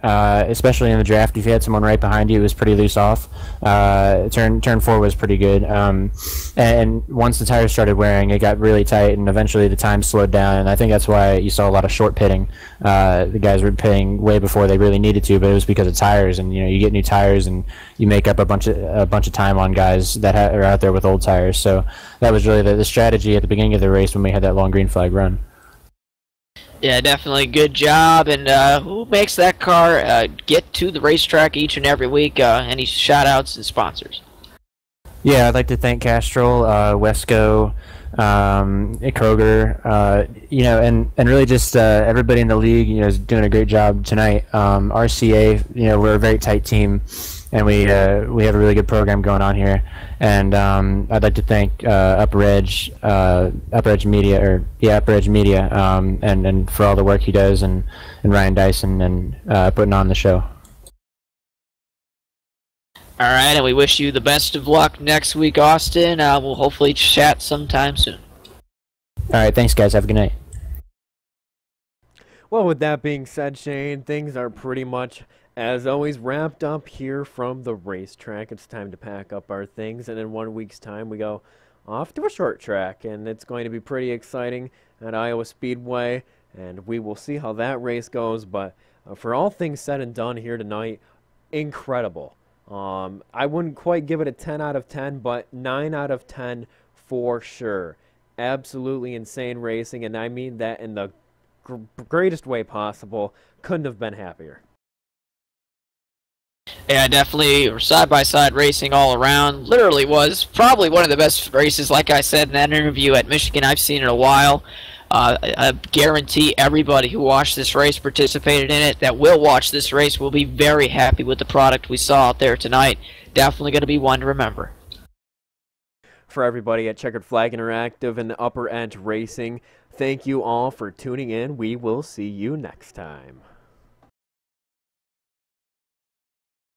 especially in the draft. If you had someone right behind you, it was pretty loose off. Turn 4 was pretty good. And once the tires started wearing, it got really tight, and eventually the time slowed down, and I think that's why you saw a lot of short pitting. The guys were pitting way before they really needed to, but it was because of tires, and you get new tires, and you make up a bunch of time on guys that are out there with old tires. So that was really the strategy at the beginning of the race when we had that long green flag run. Yeah, definitely good job. And who makes that car get to the racetrack each and every week? Any shout-outs and sponsors? Yeah, I'd like to thank Castrol, Wesco, Kroger, and really just everybody in the league, is doing a great job tonight. RCA, we're a very tight team, and we have a really good program going on here. And I'd like to thank Upper Edge Media, and for all the work he does, and Ryan Dyson, and putting on the show. All right, and we wish you the best of luck next week, Austin. We'll hopefully chat sometime soon. All right, thanks, guys. Have a good night. Well, with that being said, Shane, things are pretty much, as always, wrapped up here from the racetrack. It's time to pack up our things, and in 1 week's time, we go off to a short track, and it's going to be pretty exciting at Iowa Speedway, and we will see how that race goes. But for all things said and done here tonight, incredible. I wouldn't quite give it a 10 out of 10, but 9 out of 10 for sure. Absolutely insane racing, and I mean that in the greatest way possible. Couldn't have been happier. Yeah, definitely side-by-side racing all around. Literally was probably one of the best races, like I said in that interview, at Michigan I've seen in a while. I guarantee everybody who watched this race, participated in it, that will watch this race will be very happy with the product we saw out there tonight. Definitely going to be one to remember. For everybody at Checkered Flag Interactive and Upper Edge Racing, thank you all for tuning in. We will see you next time.